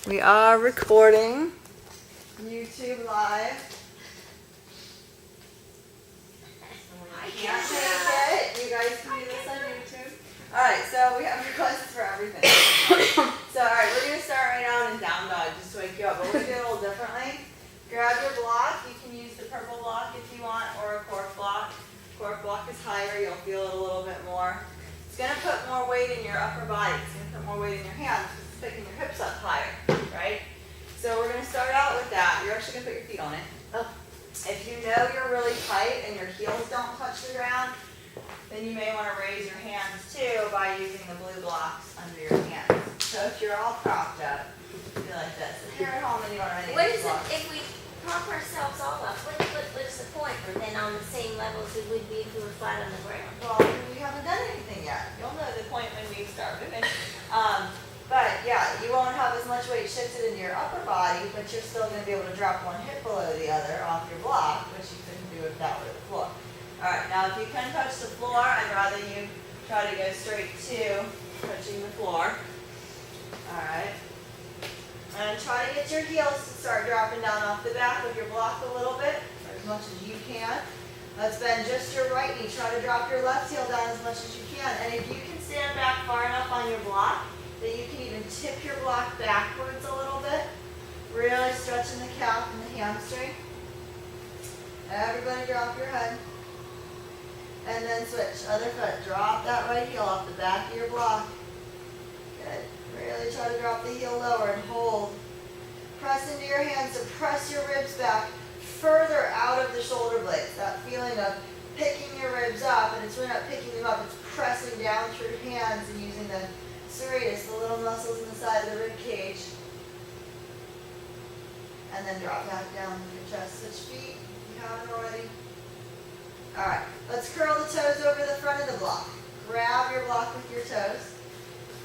We are recording YouTube live. I can't take it. You guys can do this on YouTube. Alright, so we have requests for everything. So alright, we're going to start right now in down dog just to wake you up. But we're going to do it a little differently. Grab your block. You can use the purple block if you want, or a cork block. Cork block is higher. You'll feel it a little bit more. It's going to put more weight in your upper body. It's going to put more weight in your hands because it's picking your hips up higher, right? So we're going to start out with that. You're actually going to put your feet on it. If you know you're really tight and your heels don't touch the ground, then you may want to raise your hands too by using the blue blocks under your hands. So if you're all propped up, do like this. If you're at home and you don't have any What of is these it blocks, if we prop ourselves all up? What's the point? We're then on the same level as we would be if we were flat on the ground. well, we haven't done anything yet. You'll know the point when we start moving. But yeah, you won't have as much weight shifted into your upper body, but you're still going to be able to drop one hip below the other off your block, which you couldn't do if that were the floor. Alright, now if you can touch the floor, I'd rather you try to go straight to touching the floor. Alright. And try to get your heels to start dropping down off the back of your block a little bit, or as much as you can. Let's bend just your right knee. Try to drop your left heel down as much as you can. And if you can stand back far enough on your block, that you can even tip your block backwards a little bit, really stretching the calf and the hamstring. Everybody drop your head. And then switch. Other foot. Drop that right heel off the back of your block. Good. Really try to drop the heel lower and hold. Press into your hands to press your ribs back further out of the shoulder blades. That feeling of picking your ribs up, and it's really not picking them up, it's pressing down through your hands and using the serratus, the little muscles in the side of the rib cage. And then drop back down with your chest. Switch feet if you haven't already. Alright, let's curl the toes over the front of the block. Grab your block with your toes.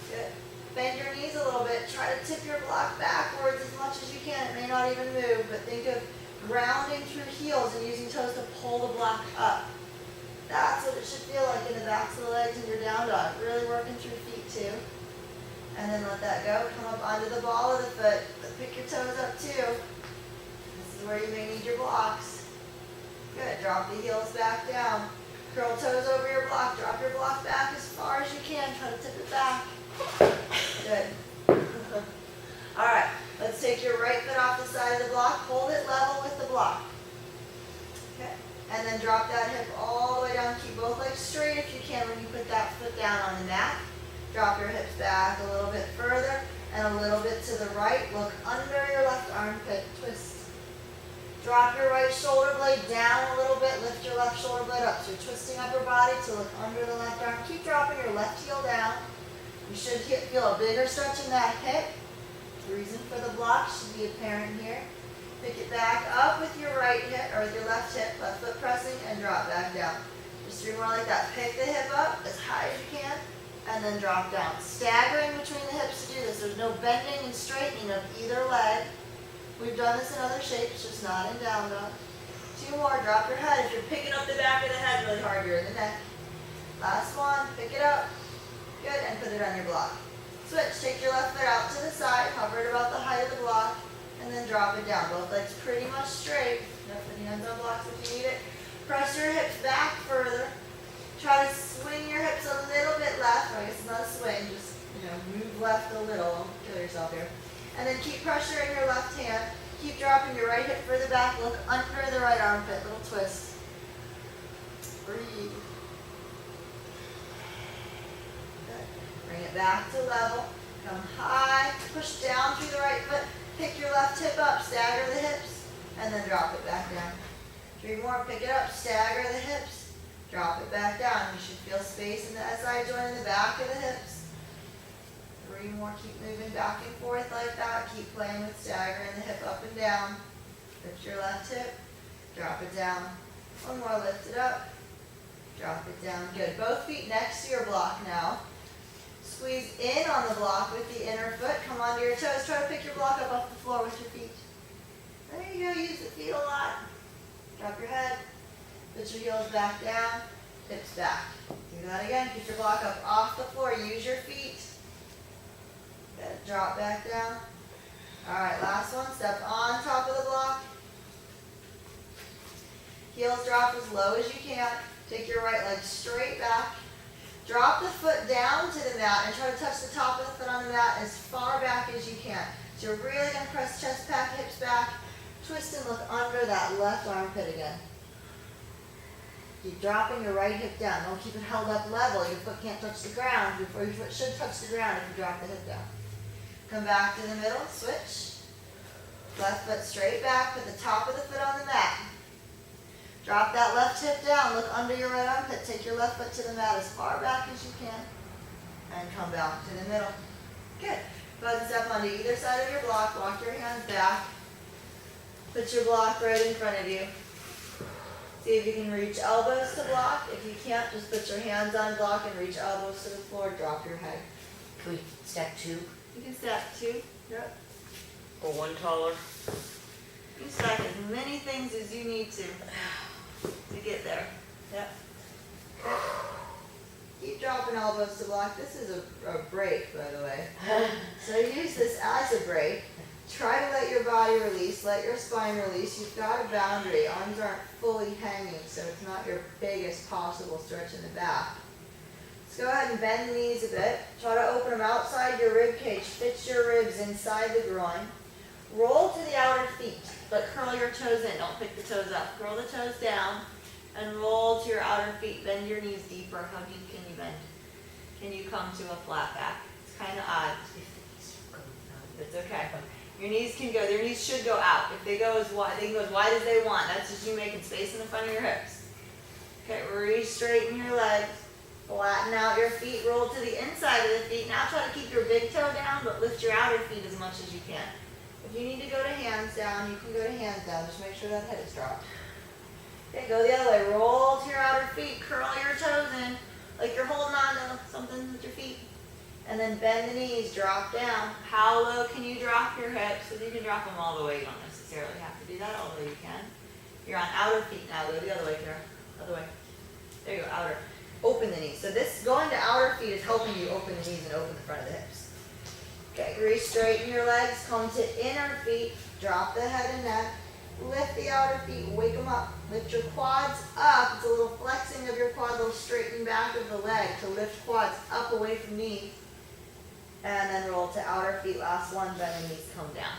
Good. Bend your knees a little bit. Try to tip your block backwards as much as you can. It may not even move, but think of grounding through heels and using toes to pull the block up. That's what it should feel like in the backs of the legs in your down dog. Really working through feet too. And then let that go. Come up onto the ball of the foot. But pick your toes up too. This is where you may need your blocks. Good. Drop the heels back down. Curl toes over your block. Drop your block back as far as you can. Try to tip it back. Good. Alright. Let's take your right foot off the side of the block. Hold it level with the block. Okay. And then drop that hip all the way down. Keep both legs straight if you can when you put that foot down on the mat. Drop your hips back a little bit further and a little bit to the right. Look under your left armpit. Twist. Drop your right shoulder blade down a little bit. Lift your left shoulder blade up. So you're twisting upper body to look under the left arm. Keep dropping your left heel down. You should feel a bigger stretch in that hip. The reason for the block should be apparent here. Pick it back up with your right hip, or with your left hip, left foot pressing, and drop back down. Just 3 more like that. Pick the hip up as high as you can, and then drop down. Staggering between the hips to do this. There's no bending and straightening of either leg. We've done this in other shapes, just not in down dog. 2 more. Drop your head. If you're picking up the back of the head really hard, you're in the neck. Last one. Pick it up. Good, and put it on your block. Switch. Take your left foot out to the side, hover it about the height of the block, and then drop it down. Both legs pretty much straight. Put your hands on blocks if you need it. Press your hips back further. Try to swing your hips a little bit left. I guess it's not a swing, just move left a little. Don't kill yourself here. And then keep pressuring your left hand. Keep dropping your right hip further back. Look under the right armpit. Little twist. Breathe. Bring it back to level. Come high. Push down through the right foot. Pick your left hip up. Stagger the hips. And then drop it back down. 3 more. Pick it up. Stagger the hips. Drop it back down. You should feel space in the SI joint in the back of the hips. 3 more. Keep moving back and forth like that. Keep playing with staggering the hip up and down. Lift your left hip. Drop it down. 1 more. Lift it up. Drop it down. Good. Both feet next to your block now. Squeeze in on the block with the inner foot. Come onto your toes. Try to pick your block up off the floor with your feet. There you go. Use the feet a lot. Drop your head. Put your heels back down. Hips back. Do that again. Keep your block up off the floor. Use your feet. Good. Drop back down. Alright, last one. Step on top of the block. Heels drop as low as you can. Take your right leg straight back. Drop the foot down to the mat and try to touch the top of the foot on the mat as far back as you can. So you're really going to press chest back, hips back. Twist and look under that left armpit again. Keep dropping your right hip down. Don't keep it held up level. Your foot can't touch the ground. Your foot should touch the ground if you drop the hip down. Come back to the middle. Switch. Left foot straight back. Put the top of the foot on the mat. Drop that left hip down. Look under your right armpit. Take your left foot to the mat as far back as you can. And come back to the middle. Good. Go ahead and step onto either side of your block. Walk your hands back. Put your block right in front of you. See if you can reach elbows to block. If you can't, just put your hands on block and reach elbows to the floor. Drop your head. Can we stack two? You can stack two. Yep. Or one taller? You stack as many things as you need to get there. Yep. Okay. Keep dropping elbows to block. This is a break, by the way. So use this as a break. Try to let your body release, let your spine release. You've got a boundary. Arms aren't fully hanging, so it's not your biggest possible stretch in the back. Let's go ahead and bend the knees a bit. Try to open them outside your rib cage. Fit your ribs inside the groin. Roll to the outer feet, but curl your toes in. Don't pick the toes up. Curl the toes down and roll to your outer feet. Bend your knees deeper. How deep can you bend? Can you come to a flat back? It's kind of odd. It's okay. Your knees can go, their knees should go out. If they go as wide, they can go as wide as they want. That's just you making space in the front of your hips. Okay, re-straighten your legs. Flatten out your feet. Roll to the inside of the feet. Now try to keep your big toe down, but lift your outer feet as much as you can. If you need to go to hands down, you can go to hands down. Just make sure that head is dropped. Okay, go the other way. Roll to your outer feet. Curl your toes in like you're holding on to something with your feet. And then bend the knees, drop down. How low can you drop your hips? If you can drop them all the way, you don't necessarily have to do that, although you can. You're on outer feet now. Go the other way, Kara. Other way. There you go, outer. Open the knees. So this going to outer feet is helping you open the knees and open the front of the hips. Okay, re-straighten your legs. Come to inner feet. Drop the head and neck. Lift the outer feet. Wake them up. Lift your quads up. It's a little flexing of your quad, a little straightening back of the leg to lift quads up away from knees. And then roll to outer feet. Last one, bend the knees, come down.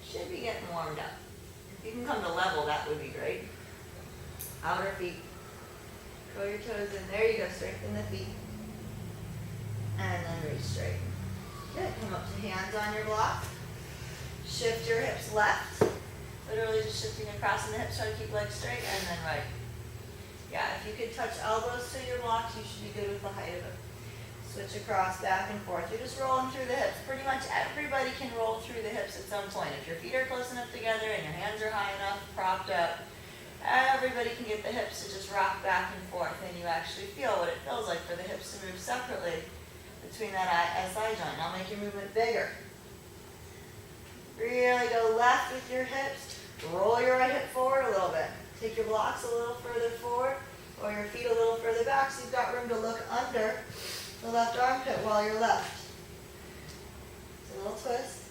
Should be getting warmed up. If you can come to level, that would be great. Outer feet. Curl your toes in. There you go. Straighten the feet. And then re-straighten. Good. Come up to hands on your block. Shift your hips left. Literally just shifting across in the hips. Try to keep legs straight. And then right. Yeah, if you could touch elbows to your blocks, you should be good with the height of it. Switch across, back and forth. You're just rolling through the hips. Pretty much everybody can roll through the hips at some point. If your feet are close enough together and your hands are high enough, propped up, everybody can get the hips to just rock back and forth, and you actually feel what it feels like for the hips to move separately between that SI joint. Now make your movement bigger. Really go left with your hips. Roll your right hip forward a little bit. Take your blocks a little further forward or your feet a little further back so you've got room to look under the left armpit while you're left. It's a little twist.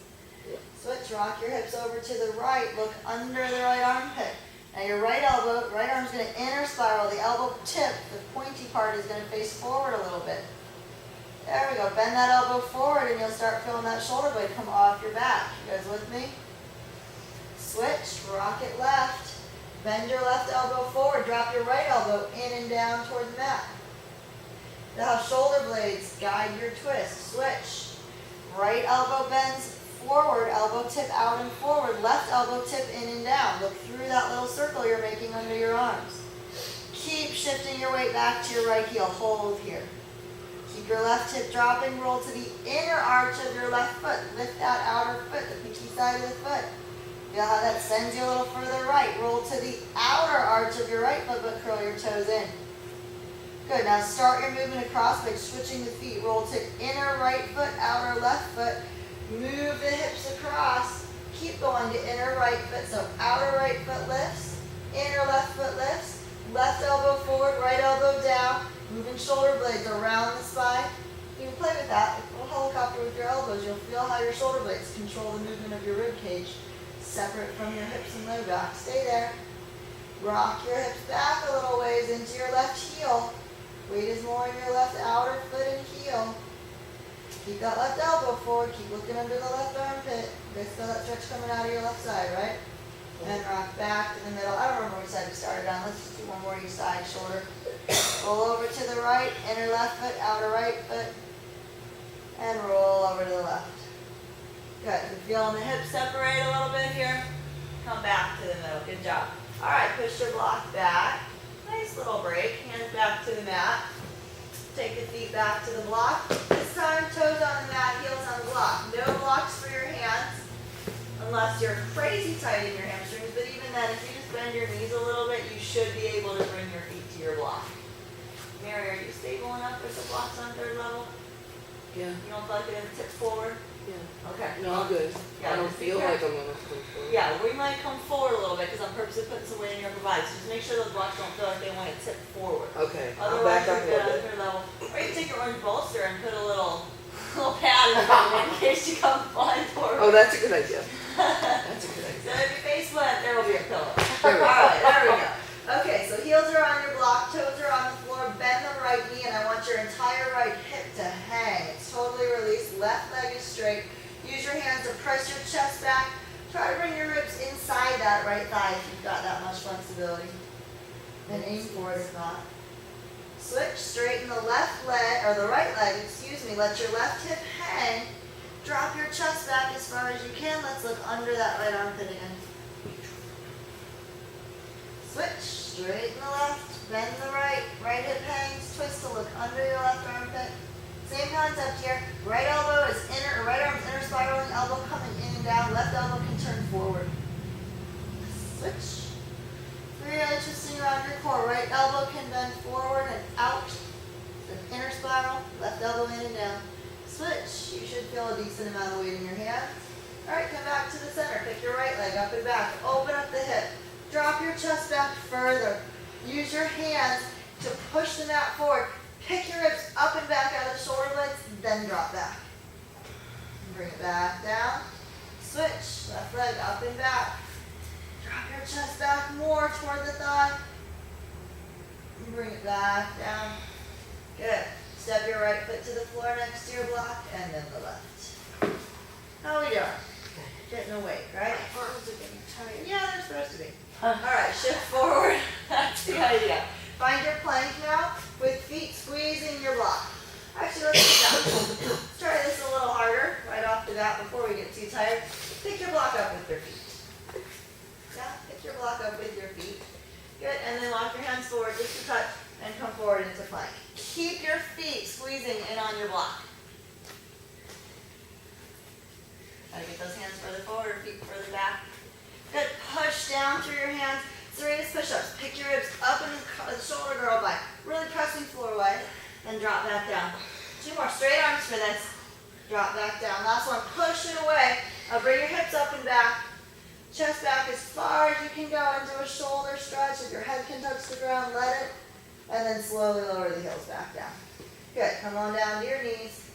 Switch, rock your hips over to the right, look under the right armpit. Now your right elbow, right arm's going to inner spiral. The elbow tip, the pointy part is going to face forward a little bit. There we go. Bend that elbow forward and you'll start feeling that shoulder blade come off your back. You guys with me? Switch, rock it left. Bend your left elbow forward. Drop your right elbow in and down toward the mat. Now shoulder blades guide your twist. Switch. Right elbow bends forward, elbow tip out and forward. Left elbow tip in and down. Look through that little circle you're making under your arms. Keep shifting your weight back to your right heel. Hold here. Keep your left hip dropping. Roll to the inner arch of your left foot. Lift that outer foot, the pinky side of the foot. Feel how that sends you a little further right. Roll to the outer arch of your right foot, but curl your toes in. Good. Now start your movement across by switching the feet. Roll to inner right foot, outer left foot. Move the hips across. Keep going to inner right foot. So outer right foot lifts, inner left foot lifts. Left elbow forward, right elbow down. Moving shoulder blades around the spine. You can play with that. It will help helicopter with your elbows. You'll feel how your shoulder blades control the movement of your rib cage, separate from your hips and low back. Stay there. Rock your hips back a little ways into your left heel. Weight is more in your left outer foot and heel. Keep that left elbow forward. Keep looking under the left armpit. You guys feel that stretch coming out of your left side, right? And rock back to the middle. I don't remember which side we started on. Let's just do one more each side, shoulder. Roll over to the right, inner left foot, outer right foot. And roll over to the left. Good. You're feeling the hips separate a little bit here. Come back to the middle. Good job. All right, push your block back. Nice little break. Hands back to the mat. Take the feet back to the block. This time, toes on the mat, heels on the block. No blocks for your hands, unless you're crazy tight in your hamstrings. But even then, if you just bend your knees a little bit, you should be able to bring your feet to your block. Mary, are you stable enough with the blocks on third level? Yeah. You don't feel like it tips forward? Yeah. Okay. No, I'm good. Yeah, I don't just be feel like careful. I'm gonna come forward. Yeah, we might come forward a little bit because I'm purposely putting some weight in your upper body. So just make sure those blocks don't feel like they want to tip forward. Okay. I'm Otherwise, back up you're a good on little bit. third level. Or you can take your orange bolster and put a little pad in front of it in case you come flying forward. Oh, that's a good idea. That's a good idea. So if you face plant, there will be a pillow. There we go. All right, there we go. Okay, so heels are on your block, toes are on the floor, bend the right knee, and I want your entire right hip to hang. It's totally released, left leg is straight. Use your hands to press your chest back. Try to bring your ribs inside that right thigh if you've got that much flexibility. And aim for it if not. Switch, straighten the left leg, or the right leg, excuse me. Let your left hip hang. Drop your chest back as far as you can. Let's look under that right armpit again. Switch, straighten the left, bend the right. Right hip hangs, twist to look under your left armpit. Same concept here. Right elbow is inner, or right arm's inner spiraling, elbow coming in and down. Left elbow can turn forward. Switch. Really twisting around your core. Right elbow can bend forward and out. The inner spiral, left elbow in and down. Switch. You should feel a decent amount of weight in your hands. All right, come back to the center. Pick your right leg up and back. Open up the hip. Drop your chest back further. Use your hands to push the mat forward. Pick your ribs up and back out of the shoulder blades, then drop back. Bring it back down. Switch. Left leg up and back. Drop your chest back more toward the thigh. Bring it back down. Good. Step your right foot to the floor next to your block, and then the left. How are we doing? Getting a weight, right? Arms are getting tired. Yeah, they're supposed to be. All right, shift forward. That's the idea. Find your plank now with feet squeezing your block. Actually, let's do that. Let's try this a little harder right off the bat before we get too tired. Pick your block up with your feet. Yeah, pick your block up with your feet. Good, and then walk your hands forward just a touch and come forward into plank. Keep your feet squeezing in on your block. Gotta get those hands further forward, feet further back. Good, push down through your hands. Serratus push-ups. Pick your ribs up and the shoulder girl by really pressing floor away. Then drop back down. 2 more straight arms for this. Drop back down. Last one, push it away. Bring your hips up and back. Chest back as far as you can go into a shoulder stretch. If your head can touch the ground, let it. And then slowly lower the heels back down. Good, come on down to your knees.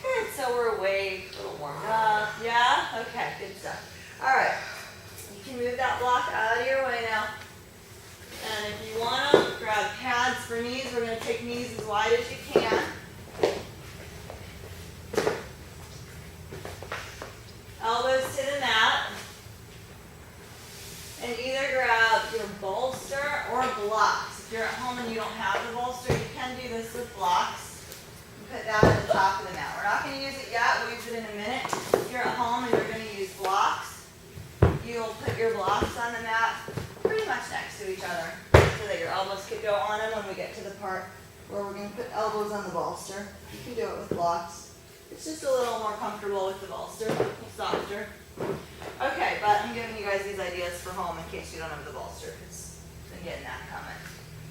Good, so we're awake, a little warmed up. Yeah? Okay, good stuff. All right. You can move that block out of your way now. And if you want to, grab pads for knees. We're going to take knees as wide as you can. Elbows to the mat. And either grab your bolster or blocks. If you're at home and you don't have the bolster, you can do this with blocks. Put that at the top of the mat. We're not going to use it yet. We'll use it in a minute. If you're at home and you're going to use blocks, you'll put your blocks on the mat pretty much next to each other so that your elbows could go on them when we get to the part where we're going to put elbows on the bolster. You can do it with blocks. It's just a little more comfortable with the bolster, a little softer. Okay, but I'm giving you guys these ideas for home in case you don't have the bolster because I'm getting that coming.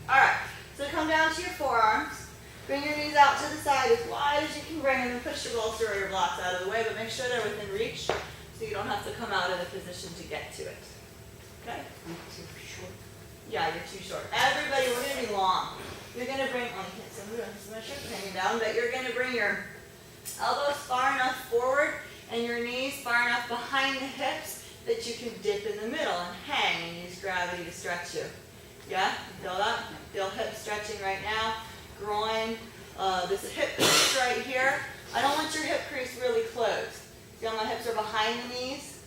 All right, so come down to your forearms. Bring your knees out to the side as wide as you can bring them and push your bolster or your blocks out of the way, but make sure they're within reach so you don't have to come out of the position to get to it. Okay? I'm too short. Yeah, you're too short. Everybody, we're going to be long. You're going to bring, oh, you can't see my shirt hanging down, but you're going to bring your Elbows far enough forward and your knees far enough behind the hips that you can dip in the middle and hang and use gravity to stretch you. Yeah, feel that? Feel hip stretching right now. Groin, this hip crease right here. I don't want your hip crease really closed. See how my hips are behind the knees?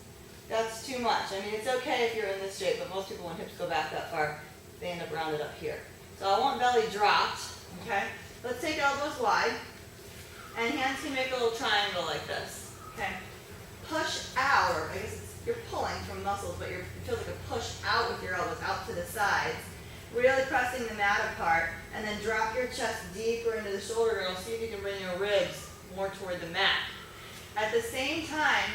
That's too much. I mean, it's okay if you're in this shape, but most people when hips go back that far, they end up rounded up here. So I want belly dropped, okay? Let's take elbows wide, and hands can make a little triangle like this, okay? Push out, or I guess you're pulling from muscles, but it feels like a push out with your elbows out to the sides. Really pressing the mat apart, and then drop your chest deeper into the shoulder girdle. See if you can bring your ribs more toward the mat. At the same time,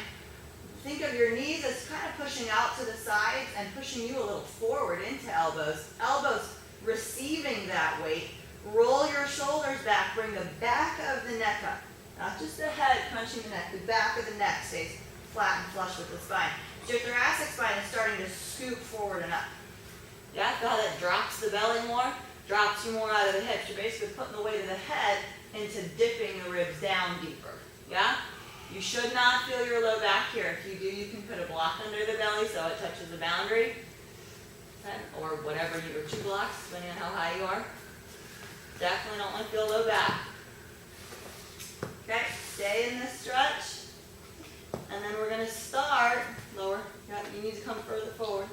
think of your knees as kind of pushing out to the sides and pushing you a little forward into elbows. Elbows receiving that weight. Roll your shoulders back. Bring the back of the neck up. Not just the head punching the neck. The back of the neck stays flat and flush with the spine. Your thoracic spine is starting to scoop forward and up. Yeah, feel how that drops the belly more? Drops you more out of the hips. You're basically putting the weight of the head into dipping the ribs down deeper. Yeah? You should not feel your low back here. If you do, you can put a block under the belly so it touches the boundary. Okay? Or whatever, or 2 blocks, depending on how high you are. Definitely don't want to feel low back. Okay, stay in this stretch. And then we're going to start lower. Yeah, you need to come further forward.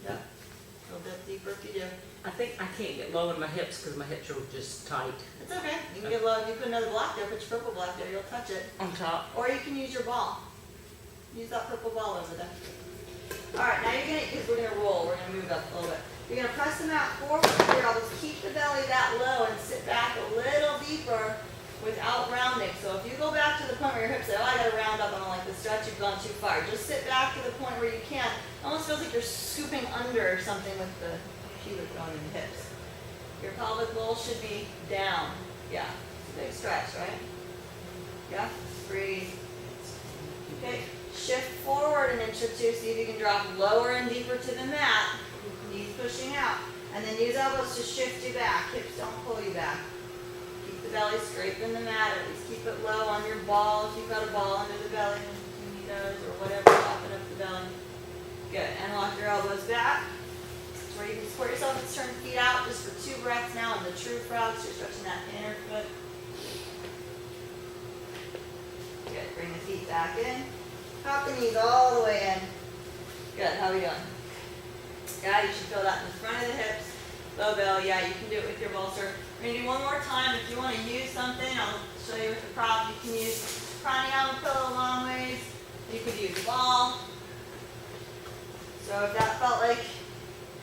Yeah, a little bit deeper if you do. I think I can't get low in my hips because my hips are just tight. It's okay. You can get low. If you put another block there, put your purple block there, you'll touch it. On top. Or you can use your ball. Use that purple ball over there. All right, now you're going to, because we're going to roll, we're going to move up a little bit. You're going to press the mat forward with your elbows. Keep the belly that low and sit back a little deeper without rounding. So if you go back to the point where your hips say, oh, I got to round up, I don't like the stretch, you've gone too far. Just sit back to the point where you can. It almost feels like you're scooping under something with the pubic bone in the hips. Your pelvic bowl should be down. Yeah, it's a big stretch, right? Yeah, breathe. Okay, shift forward an inch or two. See if you can drop lower and deeper to the mat. Knees pushing out. And then use elbows to shift you back. Hips don't pull you back. Keep the belly scraping the mat. At least keep it low on your ball. If you've got a ball under the belly, nose or whatever, popping up the belly. Good. And walk your elbows back. Where you can support yourself. Let's turn feet out just for 2 breaths now in the true frog. So you're stretching that inner foot. Good. Bring the feet back in. Pop the knees all the way in. Good. How are we doing? Yeah, you should feel that in the front of the hips. Low belly. Yeah, you can do it with your bolster. We're going to do one more time. If you want to use something, I'll show you with the prop. You can use pranayama pillow long ways. You could use a ball. So if that felt like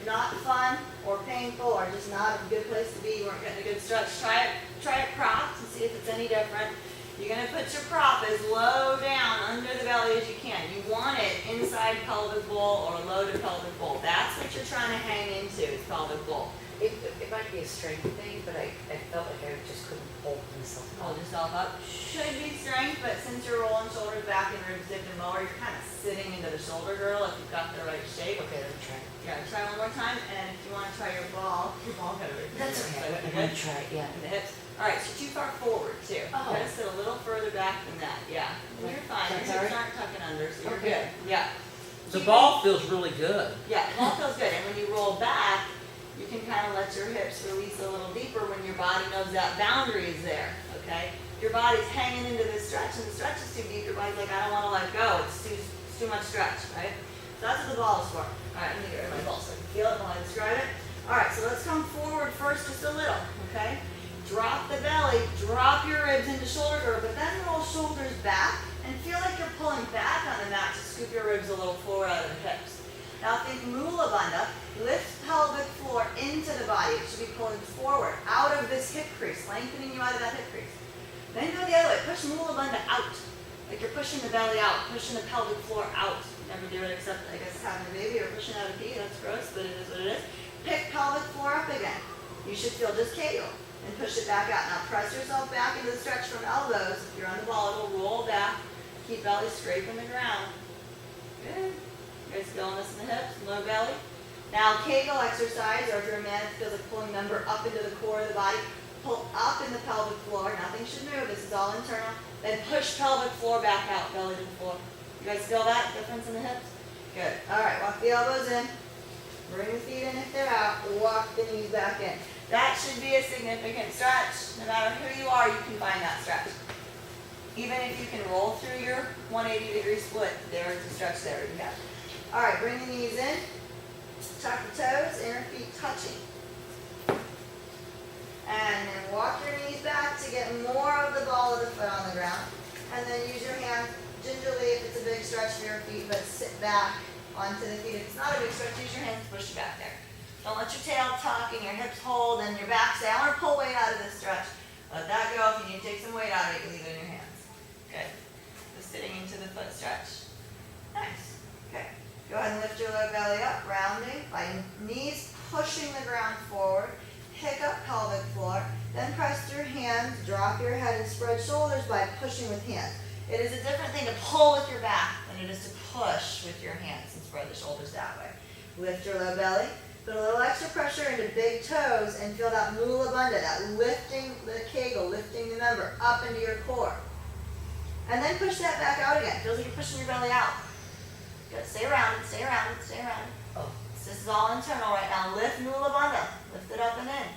not fun or painful or just not a good place to be, you weren't getting a good stretch, try it propped and see if it's any different. You're going to put your prop as low down under the belly as you can. You want it inside pelvic bowl or low to pelvic bowl. That's what you're trying to hang into is pelvic bowl. It might be a strength thing, but I felt like I just couldn't hold myself up. Hold yourself up. Should be strength, but since you're rolling shoulders back and ribs dipped and lower, you're kind of sitting into the shoulder girdle if you've got the right shape. Okay, let me try. Yeah, try one more time, and if you want to try your ball got it right there. That's okay. I'm Good. going to try it, yeah. And the hips. All right, so too far forward too. Oh. You gotta sit a little further back than that. Yeah, and you're fine. Your That's hips all right? aren't tucking under, so you're Okay. good. Yeah. The ball feels really good. Yeah, the ball feels good, and when you roll back, you can kind of let your hips release a little deeper when your body knows that boundary is there. Okay. Your body's hanging into this stretch, and the stretch is too deep. Your body's like, I don't want to let go. It's too much stretch, right? So that's what the ball is for. All right, let me get rid of my ball so I can feel it while I describe it. All right, so let's come forward first just a little, okay? Drop the belly, drop your ribs into shoulder girdle, but then roll shoulders back and feel like you're pulling back on the mat to scoop your ribs a little forward out of the hips. Now think Mula Bandha, lift pelvic floor into the body. It should be pulling forward out of this hip crease, lengthening you out of that hip crease. Then go the other way, push Mula Bandha out. Like you're pushing the belly out, pushing the pelvic floor out. Never do it except, I guess, having a baby or pushing out a pee. That's gross, but it is what it is. Pick pelvic floor up again. You should feel just Kegel. And push it back out. Now press yourself back into the stretch from elbows. If you're on the ball, it'll roll back. Keep belly scraping the ground. Good. You guys feeling this in the hips, low belly? Now Kegel exercise, or if you're a man, it feels like pulling member up into the core of the body. pull up in the pelvic floor, nothing should move, this is all internal. Then push pelvic floor back out, belly to the floor. You guys feel that difference in the hips? Good. All right, walk the elbows in. Bring the feet in if they're out. Walk the knees back in. That should be a significant stretch. No matter who you are, you can find that stretch. Even if you can roll through your 180-degree split, there is a stretch there. You got it. All right, bring the knees in. Tuck the toes, inner feet touching. And then walk your knees back to get more of the ball of the foot on the ground. And then use your hands gingerly if it's a big stretch for your feet, but sit back onto the feet. If it's not a big stretch, use your hands to push you back there. Don't let your tail tuck and your hips hold and your back say, I want to pull weight out of this stretch. Let that go. If you need to take some weight out of it, you can leave it in your hands. Good. Just sitting into the foot stretch. Nice. Okay. Go ahead and lift your low belly up, rounding by knees pushing the ground forward. Pick up pelvic floor. Then press through hands, drop your head and spread shoulders by pushing with hands. It is a different thing to pull with your back than it is to push with your hands and spread the shoulders that way. Lift your low belly. Put a little extra pressure into big toes and feel that mula bandha, that lifting the kegel, lifting the member up into your core. And then push that back out again. Feels like you're pushing your belly out. Good. Stay around it, stay around it, stay around it. Oh. This is all internal right now. Lift mula bandha. Lift it up and in.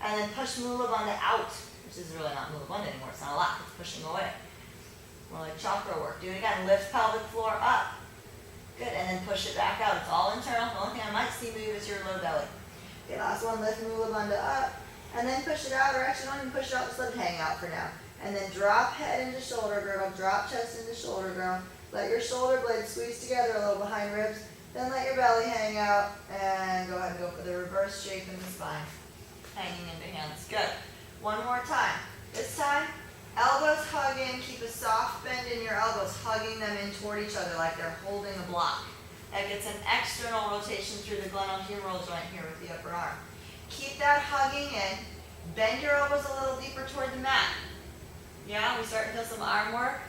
And then push mula bandha out, which is really not mula bandha anymore. It's not a lot. It's pushing away. More like chakra work. Do it again. Lift pelvic floor up. Good. And then push it back out. It's all internal. The only thing I might see move is your low belly. Okay, last one. Lift mula bandha up. And then push it out. Or actually, don't even push it out. Just let it hang out for now. And then drop head into shoulder girdle. Drop chest into shoulder girdle. Let your shoulder blades squeeze together a little behind ribs. Then let your belly hang out. And go ahead and go for the reverse shape in the spine. Hanging into hands. Good. One more time. This time, elbows hug in. Keep a soft bend in your elbows, hugging them in toward each other like they're holding a block. That gets an external rotation through the glenohumeral joint here with the upper arm. Keep that hugging in. Bend your elbows a little deeper toward the mat. Yeah, we start to feel some arm work.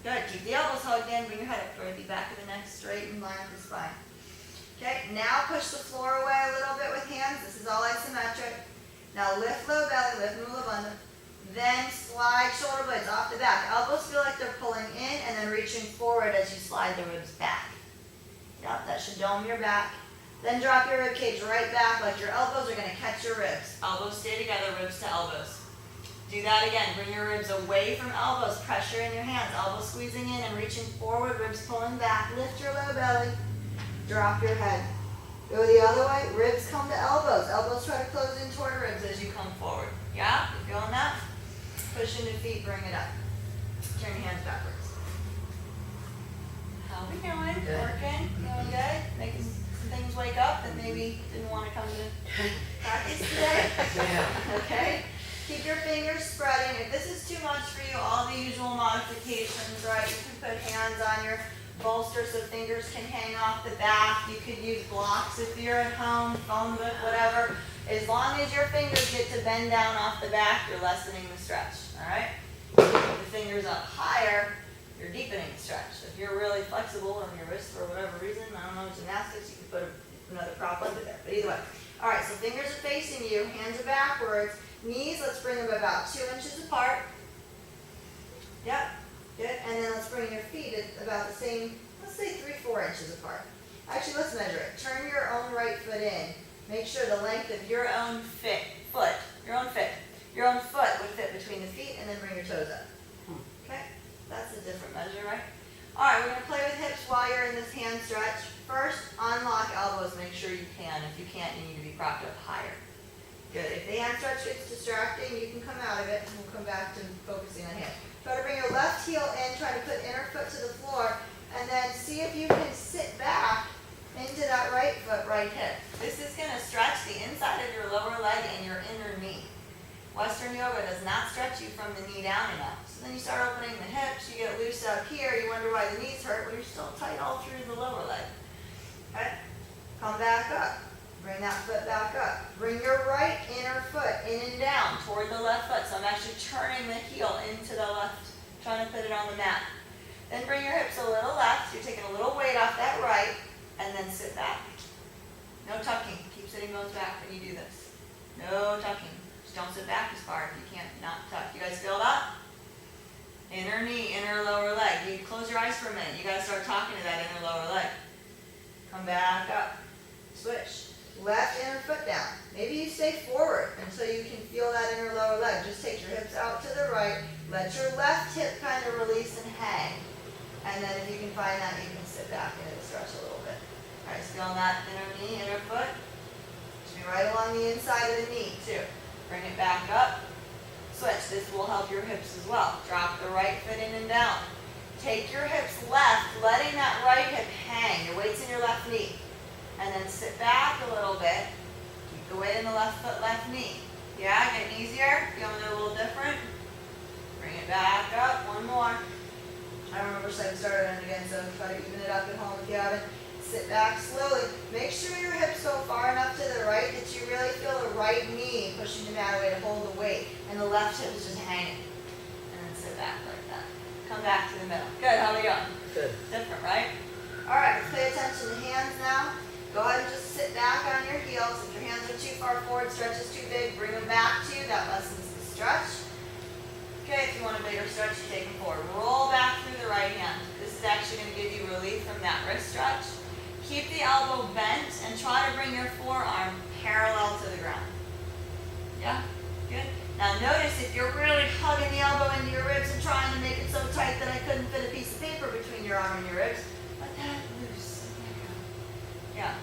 Good. Keep the elbows hugged in. Bring your head up toward the back of the neck, straight in line with the spine. Okay, now push the floor away a little bit with hands. This is all isometric. Now lift low belly, lift mula bandha. Then slide shoulder blades off the back. Elbows feel like they're pulling in and then reaching forward as you slide the ribs back. Yep, that should dome your back. Then drop your rib cage right back like your elbows are going to catch your ribs. Elbows stay together, ribs to elbows. Do that again. Bring your ribs away from elbows. Pressure in your hands. Elbows squeezing in and reaching forward, ribs pulling back. Lift your low belly. Drop your head. Go the other way. Ribs come to elbows. Elbows try to close in toward ribs as you come forward. Yeah? You feeling that? Push into feet. Bring it up. Turn your hands backwards. How we doing? Good. Working? Doing good? Making some things wake up that maybe didn't want to come to practice today? Yeah. Okay? Keep your fingers spreading. If this is too much for you, all the usual modifications, right? You can put hands on your bolster so fingers can hang off the back. You could use blocks if you're at home, phone book, whatever. As long as your fingers get to bend down off the back, you're lessening the stretch, all right? If you put the fingers up higher, you're deepening the stretch. If you're really flexible on your wrist for whatever reason, I don't know, gymnastics, you could put another prop under there. But either way. All right, so fingers are facing you, hands are backwards. Knees, let's bring them about 2 inches apart. Yep, good. And then let's bring your feet at about the same, let's say 3-4 inches apart. Actually, let's measure it. Turn your own right foot in. Make sure the length of your own foot would fit between the feet, and then bring your toes up. Okay, that's a different measure, right? All right, we're going to play with hips while you're in this hand stretch. First, unlock elbows. Make sure you can. If you can't, you need to be propped up higher. Good. If the hand stretch gets distracting, you can come out of it, and we'll come back to focusing on hands. Try to bring your left heel in, try to put inner foot to the floor, and then see if you can sit back into that right foot, right hip. This is going to stretch the inside of your lower leg and your inner knee. Western yoga does not stretch you from the knee down enough. So then you start opening the hips, you get loose up here, you wonder why the knees hurt, but you're still tight all through the lower leg. Okay? Come back up. Bring that foot back up. Bring your right inner foot in and down toward the left foot. So I'm actually turning the heel into the left, trying to put it on the mat. Then bring your hips a little left. You're taking a little weight off that right, and then sit back. No tucking. Keep sitting bones back when you do this. No tucking. Just don't sit back as far talking to that inner lower leg. Come back up. Switch. Left inner foot down. Maybe you stay forward until you can feel that inner lower leg. Just take your hips out to the right. Let your left hip kind of release and hang. And then if you can find that, you can sit back into the stretch a little bit. All right, feel that inner knee, inner foot. Should be right along the inside of the knee too. Bring it back up. Switch. This will help your hips as well. Drop the right foot in and down. Take your hips left, letting that right hip hang. Your weight's in your left knee. And then sit back a little bit. Keep the weight in the left foot, left knee. Yeah, getting easier? Feeling it a little different? Bring it back up. One more. I don't remember which side we started on again, so try to even it up at home if you haven't. Sit back slowly. Make sure your hips go far enough to the right that you really feel the right knee pushing the mat away to hold the weight. And the left hip is just hanging. And then sit back like that. Come back to the middle. Good, how are we going? Good. Different, right? All right, let's pay attention to hands now. Go ahead and just sit back on your heels. If your hands are too far forward, stretch is too big, bring them back to you. That lessens the stretch. Okay, if you want a bigger stretch, you take them forward. Roll back through the right hand. This is actually going to give you relief from that wrist stretch. Keep the elbow bent and try to bring your forearm parallel to the ground. Yeah? Good? Now notice if you're really hugging the elbow into your ribs and trying to make it so tight that I couldn't fit a piece of paper between your arm and your ribs, let that loose. Yeah.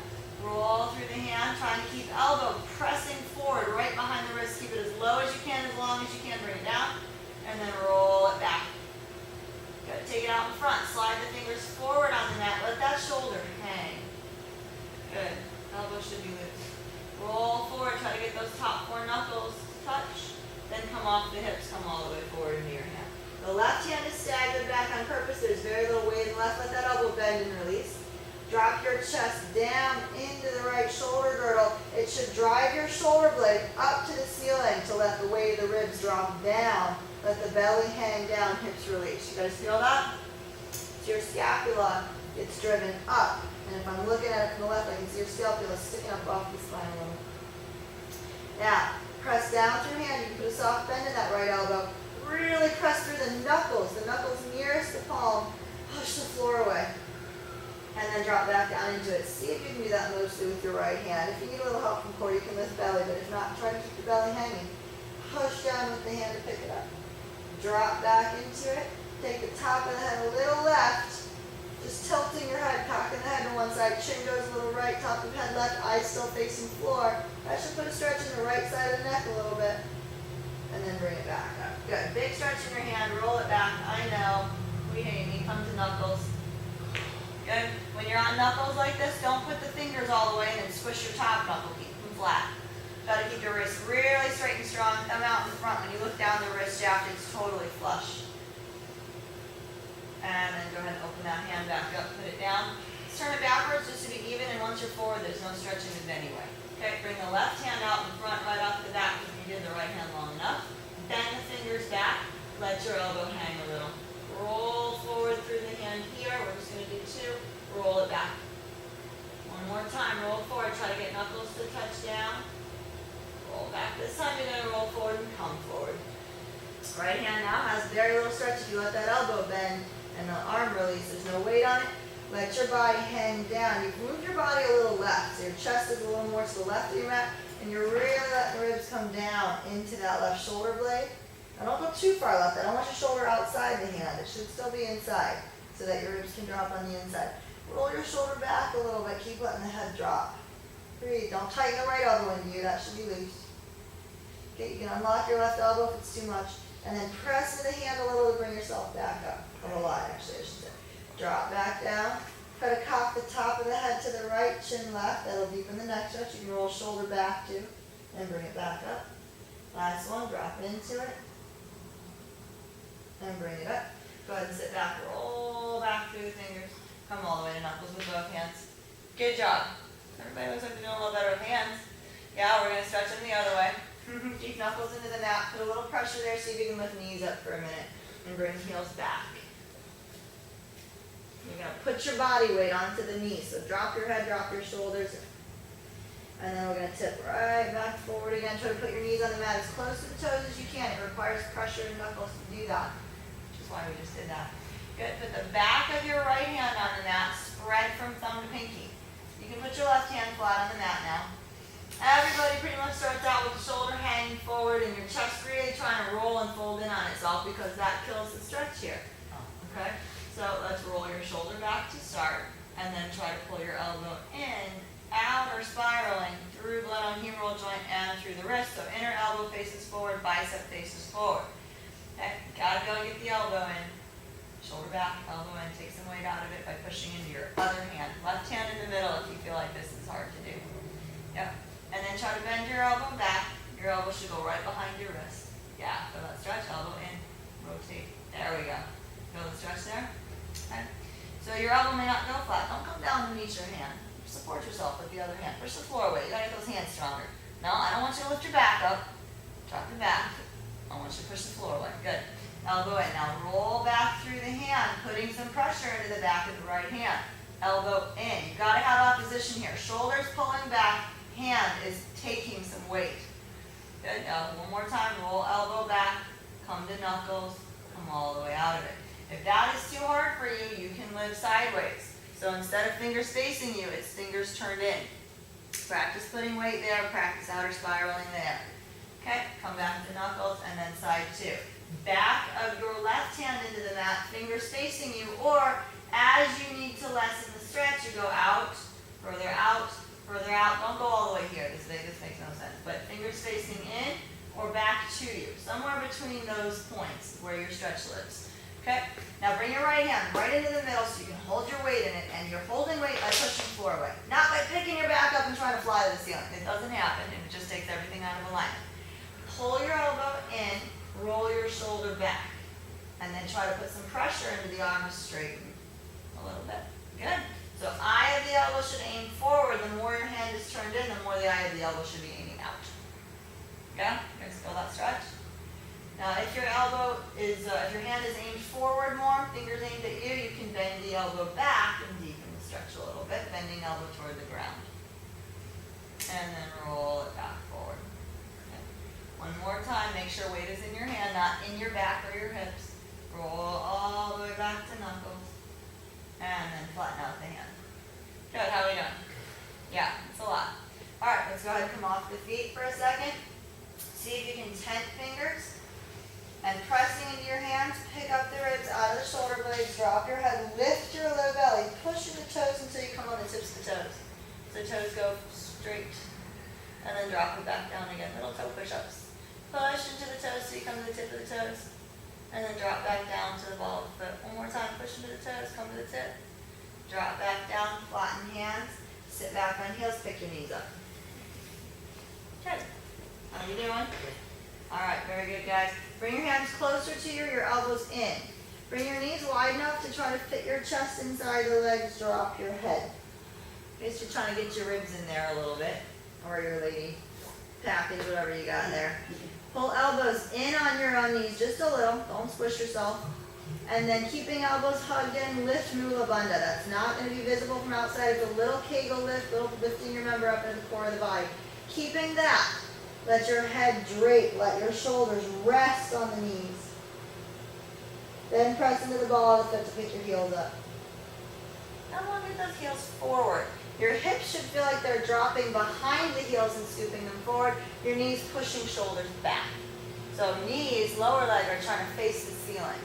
Roll through the hand, trying to keep elbow pressing forward right behind the wrist. Keep it as low as you can, as long as you can. Bring it down, and then roll it back. Good. Take it out in front. Slide the fingers forward on the mat. Let that shoulder hang. Good. Elbow should be loose. Roll forward. Try to get those top 4 knuckles to touch. Then come off the hips. Come all the way forward into your hand. The left hand is staggered back on purpose. There's very little weight in the left. Let that elbow bend and release. Drop your chest down into the right shoulder girdle. It should drive your shoulder blade up to the ceiling to let the weight of the ribs drop down. Let the belly hang down, hips release. You guys feel that? It's your scapula. It's driven up. And if I'm looking at it from the left, I can see your scapula sticking up off the spine a little. Now, press down through hand. You can put a soft bend in that right elbow. Really press through the knuckles nearest the palm. Push the floor away. And then drop back down into it. See if you can do that mostly with your right hand. If you need a little help from core, you can lift belly, but if not, try to keep the belly hanging. Push down with the hand to pick it up. Drop back into it. Take the top of the head a little left. Just tilting your head, cocking the head to one side. Chin goes a little right, top of head left, eyes still facing floor. That should put a stretch in the right side of the neck a little bit. And then bring it back up. Good. Big stretch in your hand. Roll it back. I know. We hate me. Come to knuckles. Good. When you're on knuckles like this, don't put the fingers all the way and then squish your top knuckle. Keep them flat. Got to keep your wrist really straight and strong. Thumb out in the front. When you look down the wrist shaft, it's totally flush. And then go ahead and open that hand back up. Put it down. Let's turn it backwards just to be even. And once you're forward, there's no stretching it anyway. Okay. Bring the left hand out in front, right off the back if you did the right hand long enough. Bend the fingers back. Let your elbow hang a little. Roll forward through the hand here. We're just going to do 2. Roll it back. One more time. Roll forward. Try to get knuckles to touch down. Roll back. This time you're going to roll forward and come forward. Right hand now has very little stretch. If you let that elbow bend and the arm release, there's no weight on it. Let your body hang down. You've moved your body a little left. So your chest is a little more to the left of your mat. And you're really letting the ribs come down into that left shoulder blade. Now don't go too far left. I don't want your shoulder outside the hand. It should still be inside so that your ribs can drop on the inside. Roll your shoulder back a little bit. Keep letting the head drop. Breathe. Don't tighten the right elbow into you. That should be loose. Okay, you can unlock your left elbow if it's too much. And then press into the hand a little to bring yourself back up. Or a lot, actually, I should say. Drop back down. Try to cock the top of the head to the right, chin left. That'll deepen the neck stretch. You can roll shoulder back too. And bring it back up. Last one. Drop into it. And bring it up. Go ahead and sit back. Roll back through the fingers. Come all the way to knuckles with both hands. Good job. Everybody looks like they're doing a little better with hands. Yeah, we're going to stretch them the other way. Keep knuckles into the mat. Put a little pressure there. See if you can lift knees up for a minute. And bring heels back. You're going to put your body weight onto the knees. So drop your head, drop your shoulders. And then we're going to tip right back forward again. Try to put your knees on the mat as close to the toes as you can. It requires pressure and knuckles to do that. Which is why we just did that. Good, put the back of your right hand on the mat, spread from thumb to pinky. You can put your left hand flat on the mat now. Everybody pretty much starts out with the shoulder hanging forward and your chest really trying to roll and fold in on itself because that kills the stretch here. Okay, so let's roll your shoulder back to start and then try to pull your elbow in, out or spiraling through glenohumeral humeral joint and through the wrist. So inner elbow faces forward, bicep faces forward. Okay, gotta go get the elbow in. Shoulder back, elbow in, take some weight out of it by pushing into your other hand. Left hand in the middle if you feel like this is hard to do. Yep. And then try to bend your elbow back. Your elbow should go right behind your wrist. Yeah, feel that stretch, elbow in, rotate. There we go. Feel the stretch there? Okay. So your elbow may not go flat. Don't come down and meet your hand. Support yourself with the other hand. Push the floor away. You gotta get those hands stronger. No, I don't want you to lift your back up. Drop your back. I want you to push the floor away. Good. Elbow in. Now roll back through the hand, putting some pressure into the back of the right hand. Elbow in. You've got to have opposition here. Shoulders pulling back, hand is taking some weight. Good. Now one more time. Roll elbow back, come to knuckles, come all the way out of it. If that is too hard for you, you can live sideways. So instead of fingers facing you, it's fingers turned in. Practice putting weight there, practice outer spiraling there. Okay, come back to knuckles and then side two. Back of your left hand into the mat, fingers facing you, or as you need to lessen the stretch, you go out, further out, further out. Don't go all the way here, this makes no sense. But fingers facing in or back to you, somewhere between those points where your stretch lives. Okay, now bring your right hand right into the middle so you can hold your weight in it, and you're holding weight by pushing floor away. Not by picking your back up and trying to fly to the ceiling. It doesn't happen, it just takes everything out of alignment. Pull your elbow in, roll your shoulder back, and then try to put some pressure into the arm to straighten a little bit. Good. So eye of the elbow should aim forward. The more your hand is turned in, the more the eye of the elbow should be aiming out. Yeah? You guys feel that stretch? Now if your elbow is, if your hand is aimed forward more, fingers aimed at you, you can bend the elbow back and deepen the stretch a little bit, bending elbow toward the ground. And then roll it back forward. Okay. One more time, make sure weight is in your hand, not in your back or your hips. Roll all the way back to knuckles. And then flatten out the hand. Good, how are we doing? Yeah, it's a lot. Alright, let's go ahead and come off the feet for a second. See if you can tent fingers. And pressing into your hands, pick up the ribs out of the shoulder blades, drop your head, lift your low belly, push in the toes until you come on the tips of the toes. So toes go straight, and then drop it back down again. Little toe push-ups. Push into the toes so you come to the tip of the toes, and then drop back down to the ball of the foot. One more time, push into the toes, come to the tip. Drop back down, flatten hands, sit back on heels, pick your knees up. Good. How are you doing? Alright, very good guys. Bring your hands closer to your elbows in. Bring your knees wide enough to try to fit your chest inside the legs, drop your head. I guess you're trying to get your ribs in there a little bit, or your lady package, whatever you got there. Pull elbows in on your own knees, just a little, don't squish yourself. And then keeping elbows hugged in, lift Mula Bandha. That's not going to be visible from outside. It's a little Kegel lift, little lifting your member up into the core of the body. Keeping that, let your head drape, let your shoulders rest on the knees. Then press into the ball of the foot to pick your heels up. Now we'll get those heels forward. Your hips should feel like they're dropping behind the heels and scooping them forward. Your knees pushing shoulders back. So knees, lower leg are trying to face the ceiling.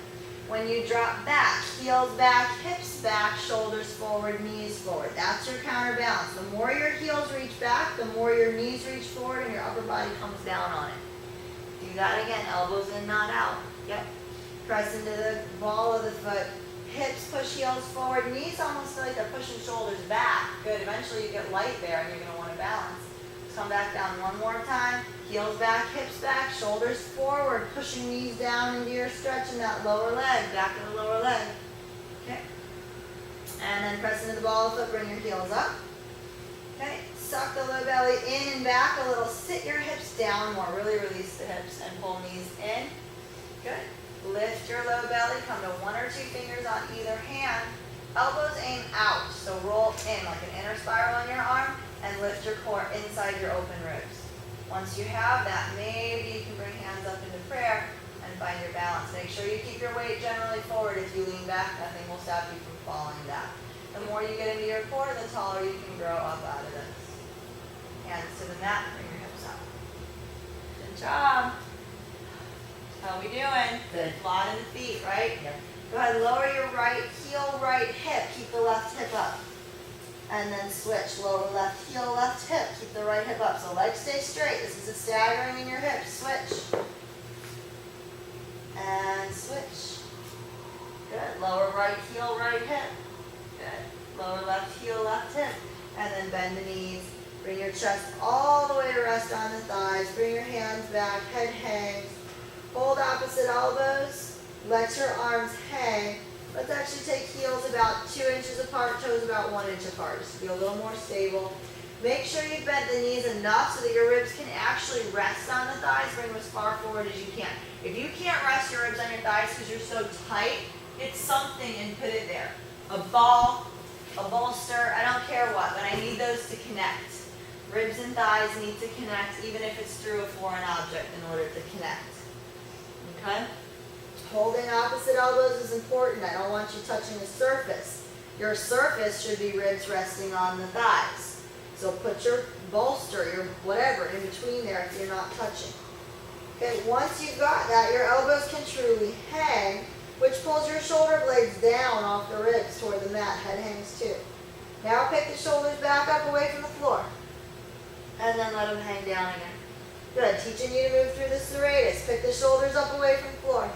When you drop back, heels back, hips back, shoulders forward, knees forward. That's your counterbalance. The more your heels reach back, the more your knees reach forward and your upper body comes down on it. Do that again, elbows in, not out. Yep. Press into the ball of the foot. Hips push heels forward. Knees almost feel like they're pushing shoulders back. Good. Eventually you get light there and you're going to want to balance. Come back down one more time. Heels back, hips back, shoulders forward, pushing knees down into your stretch in that lower leg, back of the lower leg. Okay. And then press into the ball of the foot, bring your heels up. Okay. Suck the low belly in and back a little. Sit your hips down more. Really release the hips and pull knees in. Good. Lift your low belly. Come to one or two fingers on either hand. Elbows aim out. So roll in like an inner spiral on your arm and lift your core inside your open ribs. Once you have that, maybe you can bring hands up into prayer and find your balance. Make sure you keep your weight generally forward. If you lean back, nothing will stop you from falling back. The more you get into your core, the taller you can grow up out of this. Hands to the mat, bring your hips up. Good job. How we doing? Good. A lot in the feet, right? Yep. Go ahead, lower your right heel, right hip. Keep the left hip up. And then switch. Lower left heel, left hip. Keep the right hip up. So legs stay straight. This is a staggering in your hips. Switch. And switch. Good. Lower right heel, right hip. Good. Lower left heel, left hip. And then bend the knees. Bring your chest all the way to rest on the thighs. Bring your hands back. Head hangs. Hold opposite elbows. Let your arms hang. Let's actually take heels about 2 inches apart, toes about 1 inch apart, just to be a little more stable. Make sure you bend the knees enough so that your ribs can actually rest on the thighs. Bring them as far forward as you can. If you can't rest your ribs on your thighs because you're so tight, get something and put it there. A ball, a bolster, I don't care what, but I need those to connect. Ribs and thighs need to connect, even if it's through a foreign object, in order to connect. Okay? Holding opposite elbows is important. I don't want you touching the surface. Your surface should be ribs resting on the thighs. So put your bolster, your whatever, in between there if you're not touching. Okay, once you've got that, your elbows can truly hang, which pulls your shoulder blades down off the ribs toward the mat. Head hangs too. Now pick the shoulders back up away from the floor. And then let them hang down again. Good. Teaching you to move through the serratus. Pick the shoulders up away from the floor.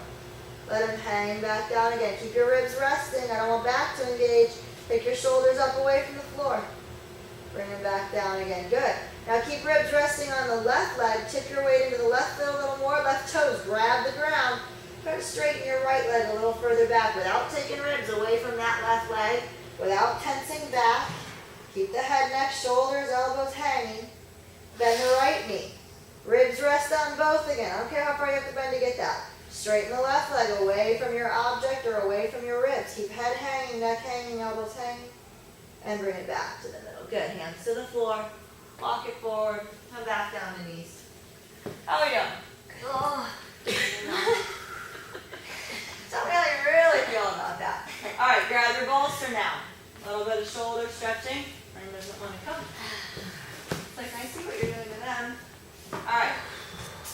Let them hang back down again. Keep your ribs resting. I don't want back to engage. Pick your shoulders up away from the floor. Bring them back down again. Good. Now keep ribs resting on the left leg. Tip your weight into the left foot a little more. Left toes. Grab the ground. Try to straighten your right leg a little further back without taking ribs away from that left leg. Without tensing back. Keep the head, neck, shoulders, elbows hanging. Bend the right knee. Ribs rest on both again. I don't care how far you have to bend to get that. Straighten the left leg away from your object or away from your ribs. Keep head hanging, neck hanging, elbows hanging. And bring it back to the middle. Good. Hands to the floor. Walk it forward. Come back down the knees. How are we doing? Oh, Tell me how you really feel about that. All right, grab your bolster now. A little bit of shoulder stretching. Rain doesn't want to come. It's like, I see what you're doing to them. All right.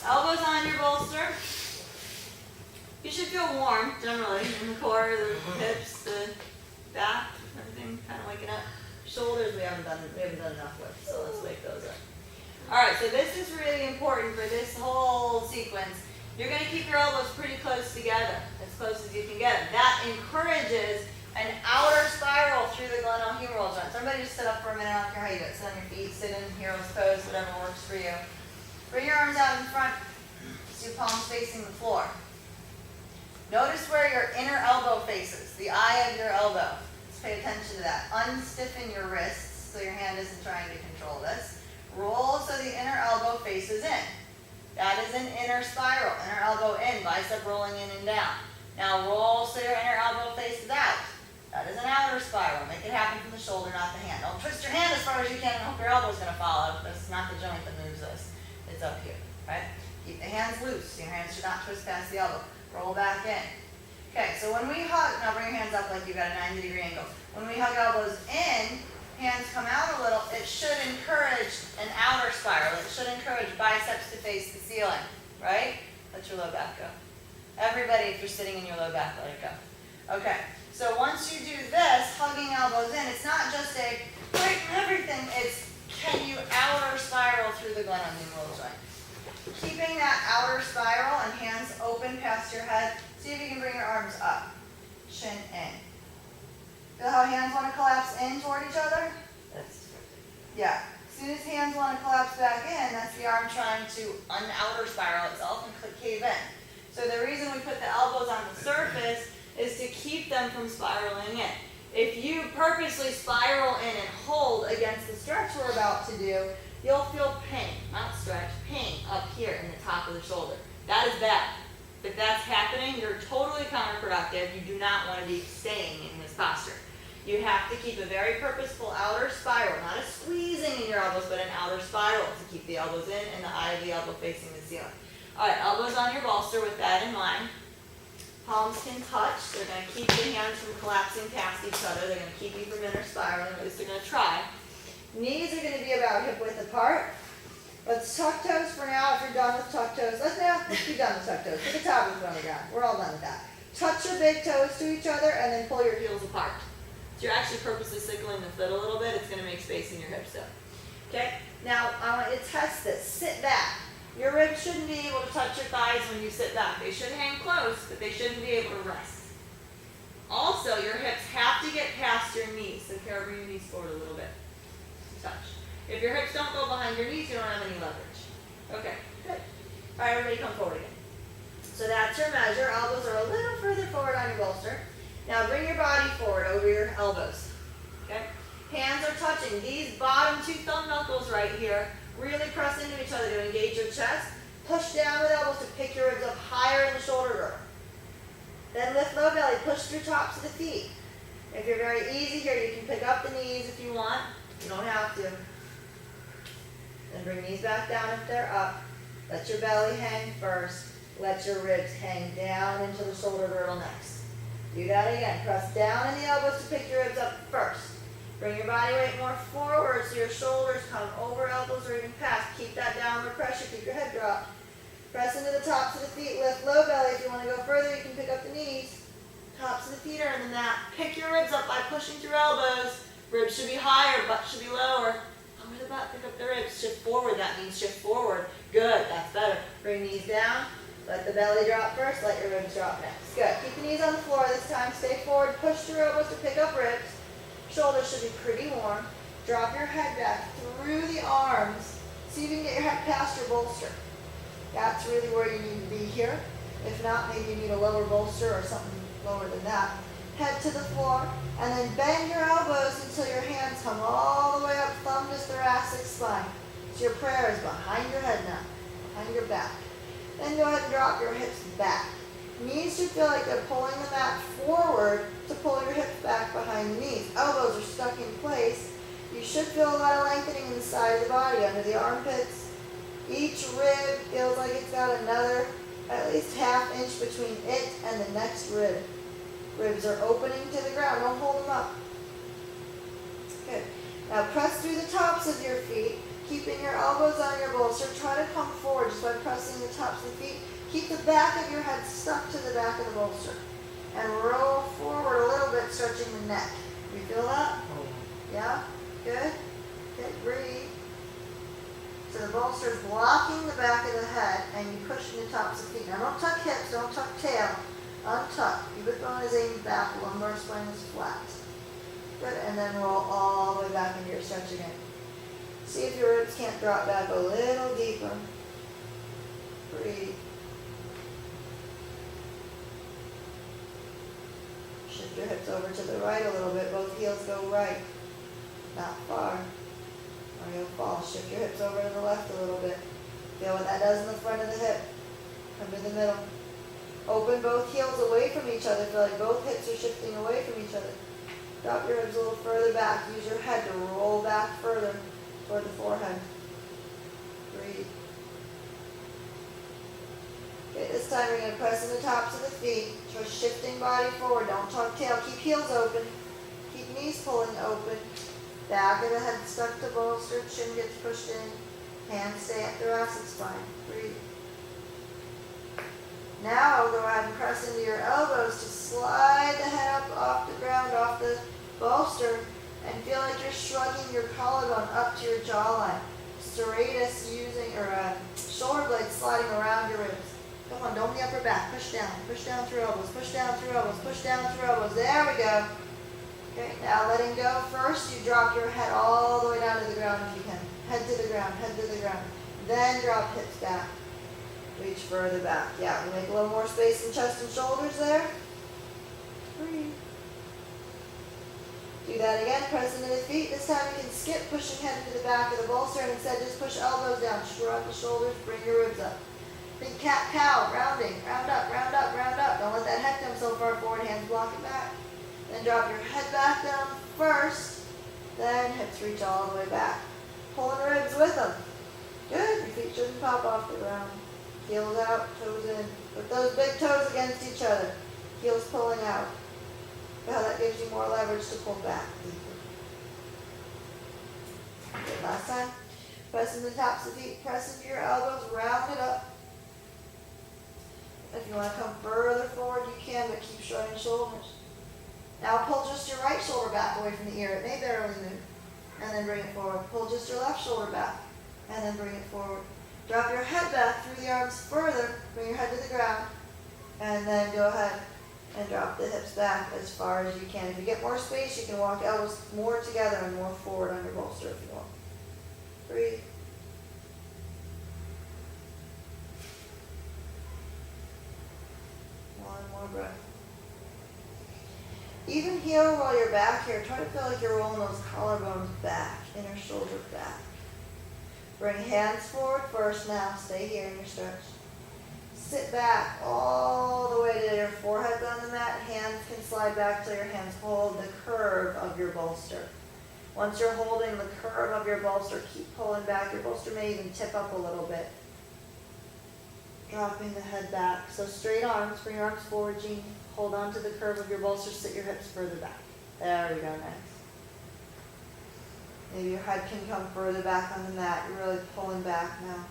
Elbows on your bolster. You should feel warm, generally, in the core, the hips, the back, everything kind of waking up. Shoulders we haven't done enough with, so let's wake those up. All right, so this is really important for this whole sequence. You're going to keep your elbows pretty close together, as close as you can get them. That encourages an outer spiral through the glenohumeral joints. Everybody just sit up for a minute. I don't care how you do it. Sit on your feet, sit in hero's pose, whatever works for you. Bring your arms out in front, so your palms facing the floor. Notice where your inner elbow faces, the eye of your elbow. Just pay attention to that. Unstiffen your wrists, so your hand isn't trying to control this. Roll so the inner elbow faces in. That is an inner spiral. Inner elbow in, bicep rolling in and down. Now roll so your inner elbow faces out. That is an outer spiral. Make it happen from the shoulder, not the hand. Don't twist your hand as far as you can and hope your elbow's going to fall out. This is not the joint that moves this. It's up here, right? Keep the hands loose. Your hands should not twist past the elbow. Roll back in. Okay, so when we hug, now bring your hands up like you've got a 90-degree angle. When we hug elbows in, hands come out a little, it should encourage an outer spiral. It should encourage biceps to face the ceiling, right? Let your low back go. Everybody, if you're sitting in your low back, let it go. Okay, so once you do this, hugging elbows in, it's not just a tighten everything, it's can you outer spiral through the glenohumeral joint. Keeping that outer spiral and hands open past your head, see if you can bring your arms up, chin in. Feel how hands want to collapse in toward each other? That's Yeah. As soon as hands want to collapse back in, that's the arm trying to un-outer spiral itself and cave in. So the reason we put the elbows on the surface is to keep them from spiraling in. If you purposely spiral in and hold against the stretch we're about to do, you'll feel pain, not stretch, pain up here in the top of the shoulder. That is bad. If that's happening, you're totally counterproductive. You do not want to be staying in this posture. You have to keep a very purposeful outer spiral, not a squeezing in your elbows, but an outer spiral to keep the elbows in and the eye of the elbow facing the ceiling. Alright, elbows on your bolster with that in mind. Palms can touch. They're going to keep the hands from collapsing past each other. They're going to keep you from inner spiraling, at least they're going to try. Knees are going to be about hip width apart. Let's tuck toes for now. If you're done with tuck toes, let's be done with tuck toes. Put the top of the foot on the ground. We're all done with that. Touch your big toes to each other and then pull your heels apart. So you're actually purposely sickling the foot a little bit. It's going to make space in your hips though. Okay? Now, I want you to test this. Sit back. Your ribs shouldn't be able to touch your thighs when you sit back. They should hang close, but they shouldn't be able to rest. Also, your hips have to get past your knees. So Kara, bring your knees forward a little bit. Touch. If your hips don't go behind your knees, you don't have any leverage. Okay, good. All right, everybody come forward again. So that's your measure. Elbows are a little further forward on your bolster. Now bring your body forward over your elbows. Okay? Hands are touching. These bottom two thumb knuckles right here really press into each other to engage your chest. Push down with elbows to pick your ribs up higher in the shoulder girdle. Then lift low belly. Push through tops of the feet. If you're very easy here, you can pick up the knees if you want. You don't have to. Then bring knees back down if they're up. Let your belly hang first. Let your ribs hang down into the shoulder girdle next. Do that again. Press down in the elbows to pick your ribs up first. Bring your body weight more forward so your shoulders come over elbows or even past. Keep that downward pressure. Keep your head dropped. Press into the tops of the feet. Lift low belly. If you want to go further, you can pick up the knees. Tops of the feet are in the mat. Pick your ribs up by pushing through elbows. Ribs should be higher. Butt should be lower. Over the butt. Pick up the ribs. Shift forward. That means shift forward. Good. That's better. Bring knees down. Let the belly drop first. Let your ribs drop next. Good. Keep the knees on the floor this time. Stay forward. Push through elbows to pick up ribs. Shoulders should be pretty warm. Drop your head back through the arms. See if you can get your head past your bolster. That's really where you need to be here. If not, maybe you need a lower bolster or something lower than that. Head to the floor, and then bend your elbows until your hands come all the way up, thumb to thoracic spine. So your prayer is behind your head now, behind your back. Then go ahead and drop your hips back. Knees should feel like they're pulling the mat forward to pull your hips back behind the knees. Elbows are stuck in place. You should feel a lot of lengthening in the side of the body, under the armpits. Each rib feels like it's got another, at least ½ inch between it and the next rib. Ribs are opening to the ground. Don't hold them up. Good. Now press through the tops of your feet, keeping your elbows on your bolster. Try to come forward just by pressing the tops of the feet. Keep the back of your head stuck to the back of the bolster. And roll forward a little bit, stretching the neck. You feel that? Yeah? Good? Okay, breathe. So the bolster is blocking the back of the head, and you push in the tops of the feet. Now don't tuck hips, don't tuck tail. Untuck. Pubic bone is aimed back, lumbar spine is flat. Good, and then roll all the way back into your stretch again. See if your ribs can't drop back a little deeper. Breathe. Shift your hips over to the right a little bit. Both heels go right. Not far. Or you'll fall. Shift your hips over to the left a little bit. Feel what that does in the front of the hip. Come to the middle. Open both heels away from each other. Feel like both hips are shifting away from each other. Drop your ribs a little further back. Use your head to roll back further toward the forehead. Breathe. Okay, this time we're going to press in the tops of the feet. Try shifting body forward. Don't tuck tail. Keep heels open. Keep knees pulling open. Back of the head stuck to bolster. Chin gets pushed in. Hands stay at thoracic spine. Breathe. Now go ahead and press into your elbows to slide the head up off the ground, off the bolster, and feel like you're shrugging your collarbone up to your jawline. Serratus using, or shoulder blades sliding around your ribs. Come on, don't the upper back. Push down through elbows, push down through elbows, push down through elbows. There we go. Okay, now letting go. First, you drop your head all the way down to the ground if you can. Head to the ground, head to the ground. Then drop hips back. Reach further back. Yeah, we make a little more space in chest and shoulders there. Breathe. Do that again. Press into the feet. This time you can skip pushing head into the back of the bolster and instead just push elbows down. Shrug the shoulders. Bring your ribs up. Big cat cow. Rounding. Round up, round up, round up. Don't let that head come so far forward. Hands block it back. Then drop your head back down first. Then hips reach all the way back. Pulling the ribs with them. Good. Your feet shouldn't pop off the ground. Heels out, toes in. Put those big toes against each other. Heels pulling out. See how that gives you more leverage to pull back deeper. Good, last time. Press into the tops of the feet, press into your elbows, round it up. If you want to come further forward, you can, but keep shorting shoulders. Now pull just your right shoulder back away from the ear. It may barely move. And then bring it forward. Pull just your left shoulder back. And then bring it forward. Drop your head back through the arms further. Bring your head to the ground. And then go ahead and drop the hips back as far as you can. If you get more space, you can walk elbows more together and more forward on your bolster if you want. Breathe. One more breath. Even heel roll your back here. Try to feel like you're rolling those collarbones back, inner shoulder back. Bring hands forward first now. Stay here in your stretch. Sit back all the way to your forehead on the mat. Hands can slide back till your hands hold the curve of your bolster. Once you're holding the curve of your bolster, keep pulling back. Your bolster may even tip up a little bit. Dropping the head back. So straight arms, bring your arms forward, Jean. Hold on to the curve of your bolster, sit your hips further back. There we go, nice. Maybe your head can come further back on the mat. You're really pulling back now.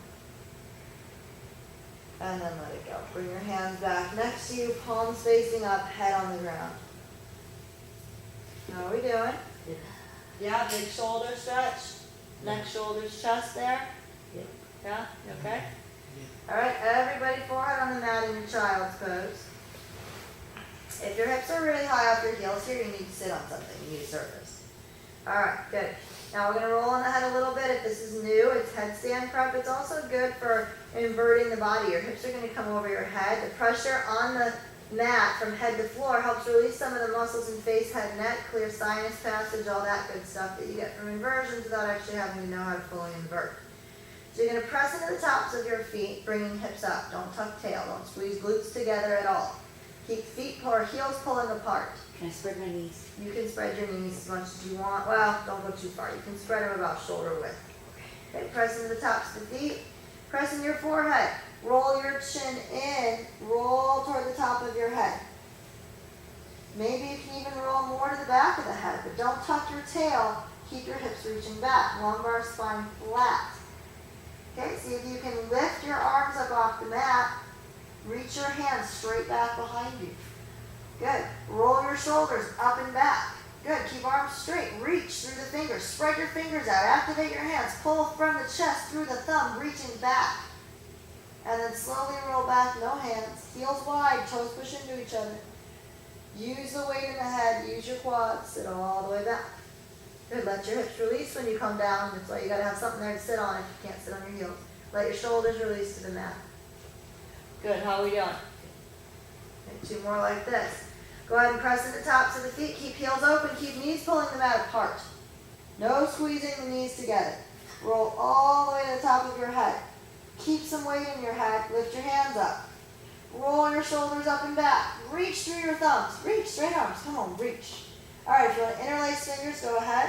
And then let it go. Bring your hands back next to you, palms facing up, head on the ground. How are we doing? Yeah, big shoulder stretch. Neck, shoulders, chest there. Yeah, you okay? All right, everybody forehead on the mat in your child's pose. If your hips are really high off your heels here, you need to sit on something. You need a surface. All right, good. Now we're going to roll on the head a little bit. If this is new, it's headstand prep. It's also good for inverting the body. Your hips are going to come over your head. The pressure on the mat from head to floor helps release some of the muscles in face, head, neck, clear sinus passage, all that good stuff that you get from inversions without actually having to know how to fully invert. So you're going to press into the tops of your feet, bringing hips up. Don't tuck tail. Don't squeeze glutes together at all. Keep feet or heels pulling apart. Can I spread my knees? You can spread your knees as much as you want. Well, don't go too far. You can spread them about shoulder width. Okay, press into the tops of the feet. Press in your forehead. Roll your chin in. Roll toward the top of your head. Maybe you can even roll more to the back of the head, but don't tuck your tail. Keep your hips reaching back. Lumbar spine flat. Okay, see if you can lift your arms up off the mat. Reach your hands straight back behind you. Good. Roll your shoulders up and back. Good. Keep arms straight. Reach through the fingers. Spread your fingers out. Activate your hands. Pull from the chest through the thumb, reaching back. And then slowly roll back, no hands. Heels wide, toes push into each other. Use the weight in the head. Use your quads. Sit all the way back. Good. Let your hips release when you come down. That's why you got to have something there to sit on if you can't sit on your heels. Let your shoulders release to the mat. Good. How are we doing? Okay, 2 more like this. Go ahead and press in the tops of the feet. Keep heels open. Keep knees pulling the mat apart. No squeezing the knees together. Roll all the way to the top of your head. Keep some weight in your head. Lift your hands up. Roll your shoulders up and back. Reach through your thumbs. Reach. Straight arms. Come on. Reach. All right. If you want to interlace fingers, go ahead.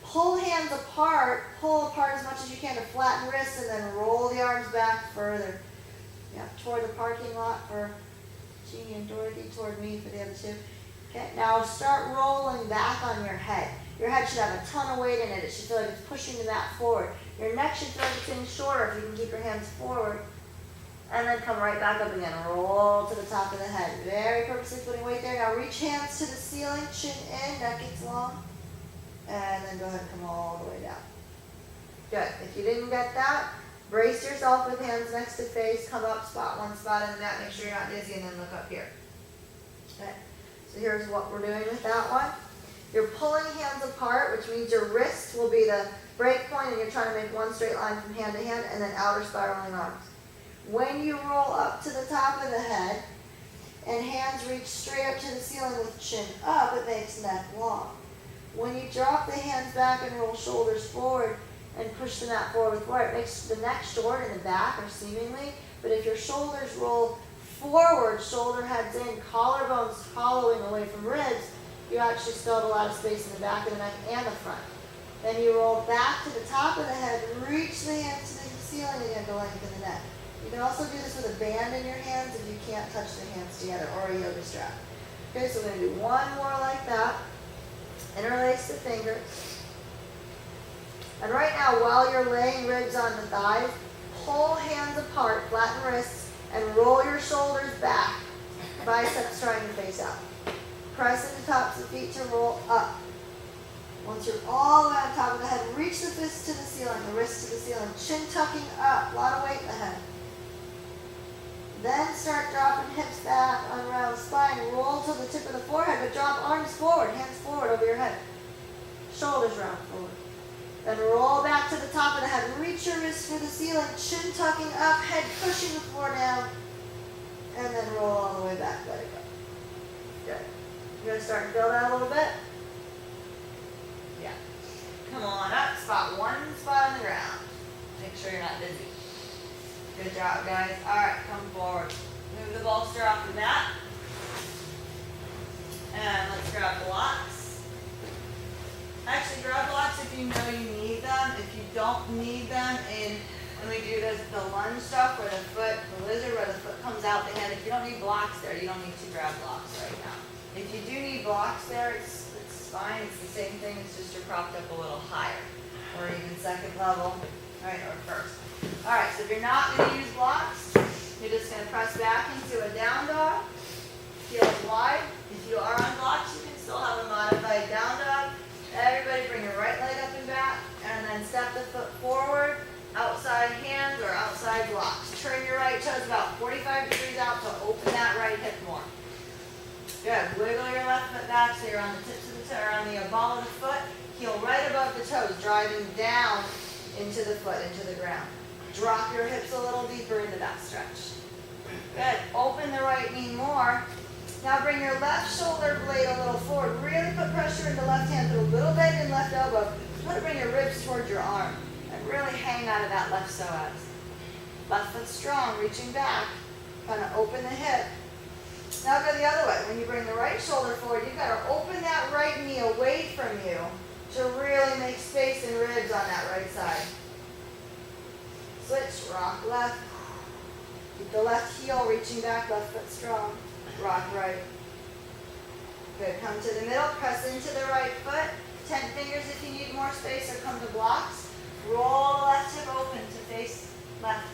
Pull hands apart. Pull apart as much as you can to flatten wrists and then roll the arms back further. Yeah, toward the parking lot for Jeannie and Dorothy, toward me for the other 2. Okay, now start rolling back on your head. Your head should have a ton of weight in it. It should feel like it's pushing the mat forward. Your neck should feel like it's getting shorter if you can keep your hands forward. And then come right back up again. Roll to the top of the head. Very purposely putting weight there. Now reach hands to the ceiling, chin in, neck gets long. And then go ahead and come all the way down. Good. If you didn't get that, brace yourself with hands next to face. Come up, spot one spot in the mat. Make sure you're not dizzy, and then look up here. Okay. So here's what we're doing with that one. You're pulling hands apart, which means your wrist will be the break point, and you're trying to make one straight line from hand to hand, and then outer spiraling arms. When you roll up to the top of the head, and hands reach straight up to the ceiling with chin up, it makes neck long. When you drop the hands back and roll shoulders forward, and push the mat forward with forward. It makes the neck short in the back, or seemingly, but if your shoulders roll forward, shoulder heads in, collarbones hollowing away from ribs, you actually still have a lot of space in the back of the neck and the front. Then you roll back to the top of the head, reach the hands to the ceiling again to lengthen the neck. You can also do this with a band in your hands if you can't touch the hands together, or a yoga strap. Okay, so we're going to do one more like that. Interlace the fingers. And right now, while you're laying ribs on the thighs, pull hands apart, flatten wrists, and roll your shoulders back. Biceps trying to face out. Press into tops of feet to roll up. Once you're all the way on top of the head, reach the fists to the ceiling, the wrists to the ceiling, chin tucking up, a lot of weight in the head. Then start dropping hips back, unround spine, roll to the tip of the forehead, but drop arms forward, hands forward over your head. Shoulders round forward. Then roll back to the top of the head, reach your wrists for the ceiling, chin tucking up, head pushing the floor down, and then roll all the way back, let it go. Good. You're going to start to feel that a little bit? Yeah. Come on up, spot one spot on the ground. Make sure you're not dizzy. Good job, guys. All right, come forward. Move the bolster off the mat. And let's grab blocks. Actually, grab blocks if you know you need them. If you don't need them, when we do the lunge stuff where the lizard where the foot comes out the hand, if you don't need blocks there, you don't need to grab blocks right now. If you do need blocks there, it's fine. It's the same thing. It's just you're propped up a little higher, or even second level, right, or first. All right, so if you're not going to use blocks, you're just going to press back into a down dog, heels wide. If you are on blocks, you can still have a modified down dog. Everybody bring your right leg up and back, and then step the foot forward, outside hands or outside blocks. Turn your right toes about 45 degrees out to open that right hip more. Good. Wiggle your left foot back so you're on the tips of the toe, or on the ball of the foot. Heel right above the toes, driving down into the foot, into the ground. Drop your hips a little deeper into that stretch. Good. Open the right knee more. Now bring your left shoulder blade a little forward. Really put pressure in the left hand, put a little bend in left elbow. Try to bring your ribs towards your arm and really hang out of that left psoas. Left foot strong, reaching back. Kind of open the hip. Now go the other way. When you bring the right shoulder forward, you've got to open that right knee away from you to really make space and ribs on that right side. Switch, rock left. Keep the left heel reaching back, left foot strong. Rock right. Good. Come to the middle, press into the right foot. 10 fingers if you need more space, or come to blocks. Roll the left hip open to face left.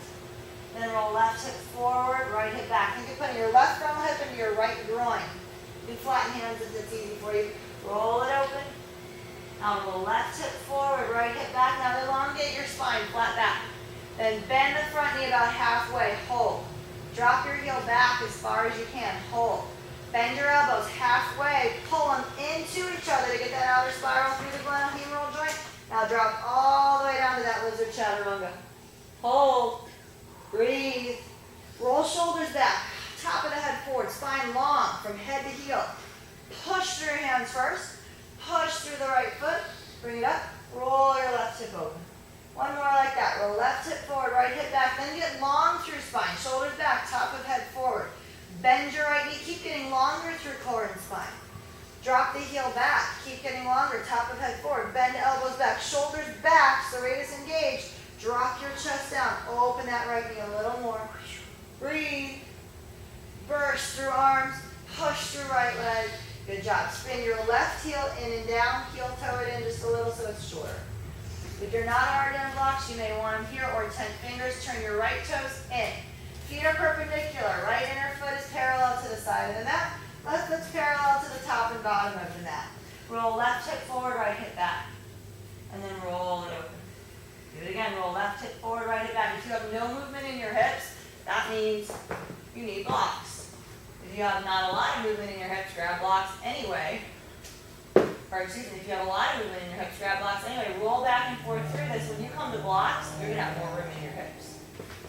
Then roll left hip forward, right hip back. Think of putting your left frontal hip into your right groin. Do flatten hands if it's easy for you. Roll it open. Now roll left hip forward, right hip back. Now elongate your spine, flat back. Then bend the front knee about halfway, hold. Drop your heel back as far as you can, hold. Bend your elbows halfway, pull them into each other to get that outer spiral through the glenohumeral joint. Now drop all the way down to that lizard chaturanga. Hold, breathe, roll shoulders back, top of the head forward, spine long from head to heel. Push through your hands first, push through the right foot, bring it up, roll your left hip open. One more like that. Roll left hip forward, right hip back. Then get long through spine. Shoulders back, top of head forward. Bend your right knee. Keep getting longer through core and spine. Drop the heel back. Keep getting longer. Top of head forward. Bend elbows back. Shoulders back. Serratus engaged. Drop your chest down. Open that right knee a little more. Breathe. Burst through arms. Push through right leg. Good job. Spin your left heel in and down. Heel toe it in just a little so it's shorter. If you're not already on blocks, you may want them here, or 10 fingers. Turn your right toes in. Feet are perpendicular. Right inner foot is parallel to the side of the mat. Left foot's parallel to the top and bottom of the mat. Roll left hip forward, right hip back. And then roll it open. Do it again. Roll left hip forward, right hip back. If you have no movement in your hips, that means you need blocks. If you have not a lot of movement in your hips, grab blocks anyway. Or excuse me, if you have a lot of movement in your hips, grab blocks anyway. Roll back and forth through this. When you come to blocks, you're going to have more room in your hips.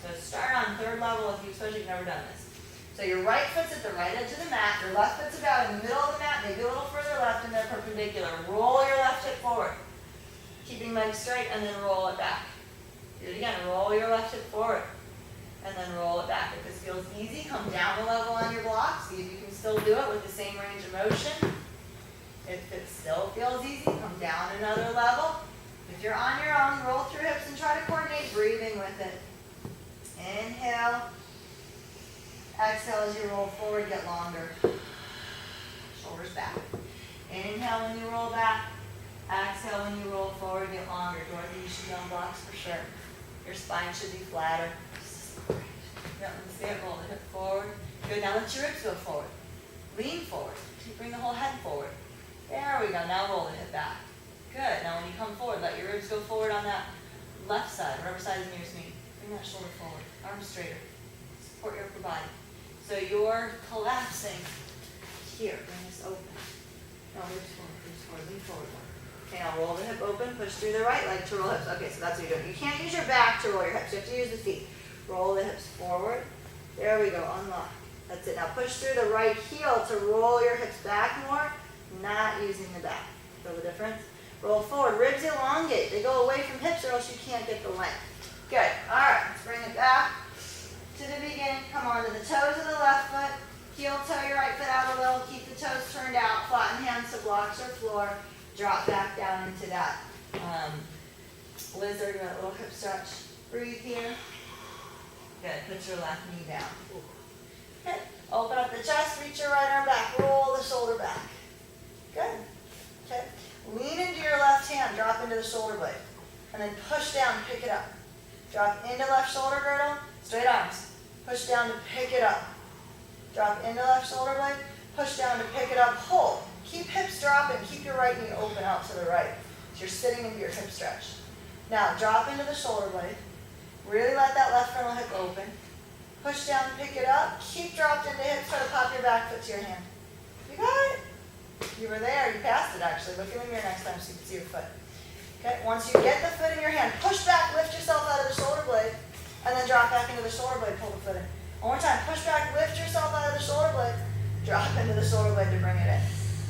So start on third level if you, especially if you've never done this. So your right foot's at the right edge of the mat. Your left foot's about in the middle of the mat, maybe a little further left, and they're perpendicular. Roll your left hip forward. Keeping legs straight, and then roll it back. Do it again. Roll your left hip forward. And then roll it back. If this feels easy, come down a level on your blocks. See if you can still do it with the same range of motion. If it still feels easy, come down another level. If you're on your own, roll through hips and try to coordinate breathing with it. Inhale. Inhale. Exhale as you roll forward, get longer. Shoulders back. Inhale when you roll back. Exhale when you roll forward, get longer. Dorothy, you should be on blocks for sure. Your spine should be flatter. Yeah, let's see it. Roll the hip forward. Good. Now let your ribs go forward. Lean forward. Bring the whole head forward. There we go. Now roll the hip back. Good. Now when you come forward, let your ribs go forward on that left side, whatever side is nearest me. Bring that shoulder forward. Arms straighter. Support your upper body. So you're collapsing here. Bring this open. Now ribs forward, lean forward. Okay, now roll the hip open. Push through the right leg to roll hips. Okay, so that's what you're doing. You can't use your back to roll your hips. You have to use the feet. Roll the hips forward. There we go. Unlock. That's it. Now push through the right heel to roll your hips back more, not using the back. Feel the difference? Roll forward. Ribs elongate. They go away from hips or else you can't get the length. Good. All right. Let's bring it back to the beginning. Come on to the toes of the left foot. Heel toe your right foot out a little. Keep the toes turned out. Flatten hands to blocks or floor. Drop back down into that lizard, that little hip stretch. Breathe here. Good. Put your left knee down. Good. Open up the chest. Reach your right arm back. Roll the shoulder back. Good. Okay. Lean into your left hand. Drop into the shoulder blade. And then push down. Pick it up. Drop into left shoulder girdle. Straight arms. Push down to pick it up. Drop into left shoulder blade. Push down to pick it up. Hold. Keep hips dropping. Keep your right knee open out to the right. So you're sitting into your hip stretch. Now drop into the shoulder blade. Really let that left frontal hip open. Push down to pick it up. Keep dropped into hips. Try to pop your back foot to your hand. You got it. You were there. You passed it actually. Look in the mirror next time so you can see your foot. Okay. Once you get the foot in your hand, push back. Lift yourself out of the shoulder blade. And then drop back into the shoulder blade. Pull the foot in. One more time. Push back. Lift yourself out of the shoulder blade. Drop into the shoulder blade to bring it in.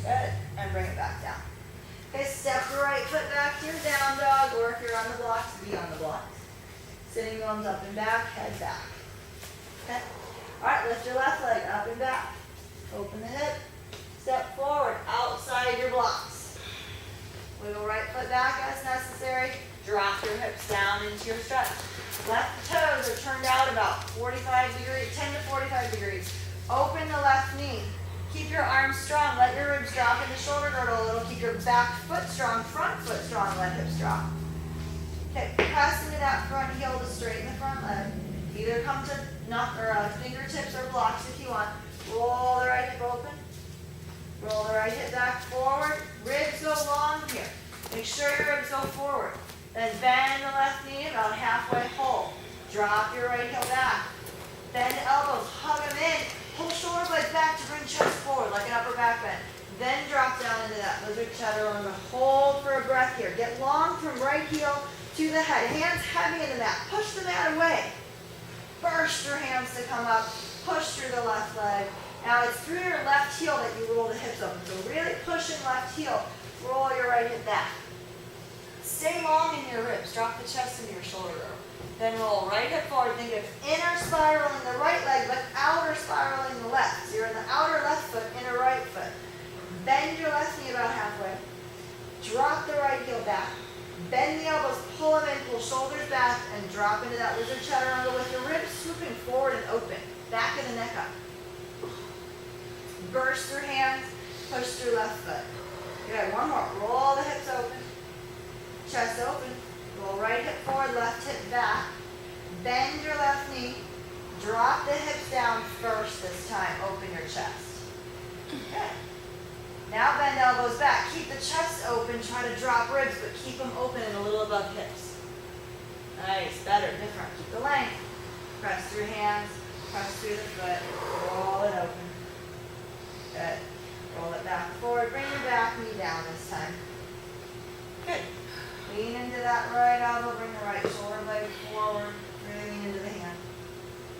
Good. And bring it back down. Okay. Step the right foot back to your down dog. Or if you're on the blocks, be on the blocks. Sitting bones up and back. Head back. Okay. All right. Lift your left leg up and back. Open the hip. Step forward outside your blocks. Wiggle right foot back as necessary. Drop your hips down into your stretch. Left toes are turned out about 45 degrees, 10 to 45 degrees. Open the left knee. Keep your arms strong. Let your ribs drop into shoulder girdle a little. Keep your back foot strong, front foot strong. Let hips drop. Okay, press into that front heel to straighten the front leg. Either come to fingertips or blocks if you want. Roll the right hip open. Roll the right hip back forward. Ribs go long here. Make sure your ribs go forward. Then bend the left knee about halfway whole. Drop your right heel back. Bend the elbows. Hug them in. Pull shoulder blades back to bring chest forward like an upper back bend. Then drop down into that lizard chaturanga. Hold for a breath here. Get long from right heel to the head. Hands heavy in the mat. Push the mat away. Burst your hands to come up. Push through the left leg. Now it's through your left heel that you roll the hips open. So really push in left heel. Roll your right hip back. Stay long in your ribs. Drop the chest into your shoulder girdle. Then roll right hip forward. Think of inner spiraling the right leg, but outer spiraling the left. So you're in the outer left foot, inner right foot. Bend your left knee about halfway. Drop the right heel back. Bend the elbows, pull them in, pull shoulders back, and drop into that lizard chaturanga with your ribs swooping forward and open. Back of the neck up. Burst through hands, push through left foot. Good, one more. Roll the hips open. Chest open. Roll right hip forward, left hip back. Bend your left knee. Drop the hips down first this time. Open your chest. Good. Now bend elbows back. Keep the chest open. Try to drop ribs, but keep them open and a little above hips. Nice. Better. Different. Keep the length. Press through hands. Press through the foot. Roll it open. Good. Roll it back forward. Bring your back knee down this time. Good. Lean into that right elbow. Bring the right shoulder blade forward. Really lean into the hand.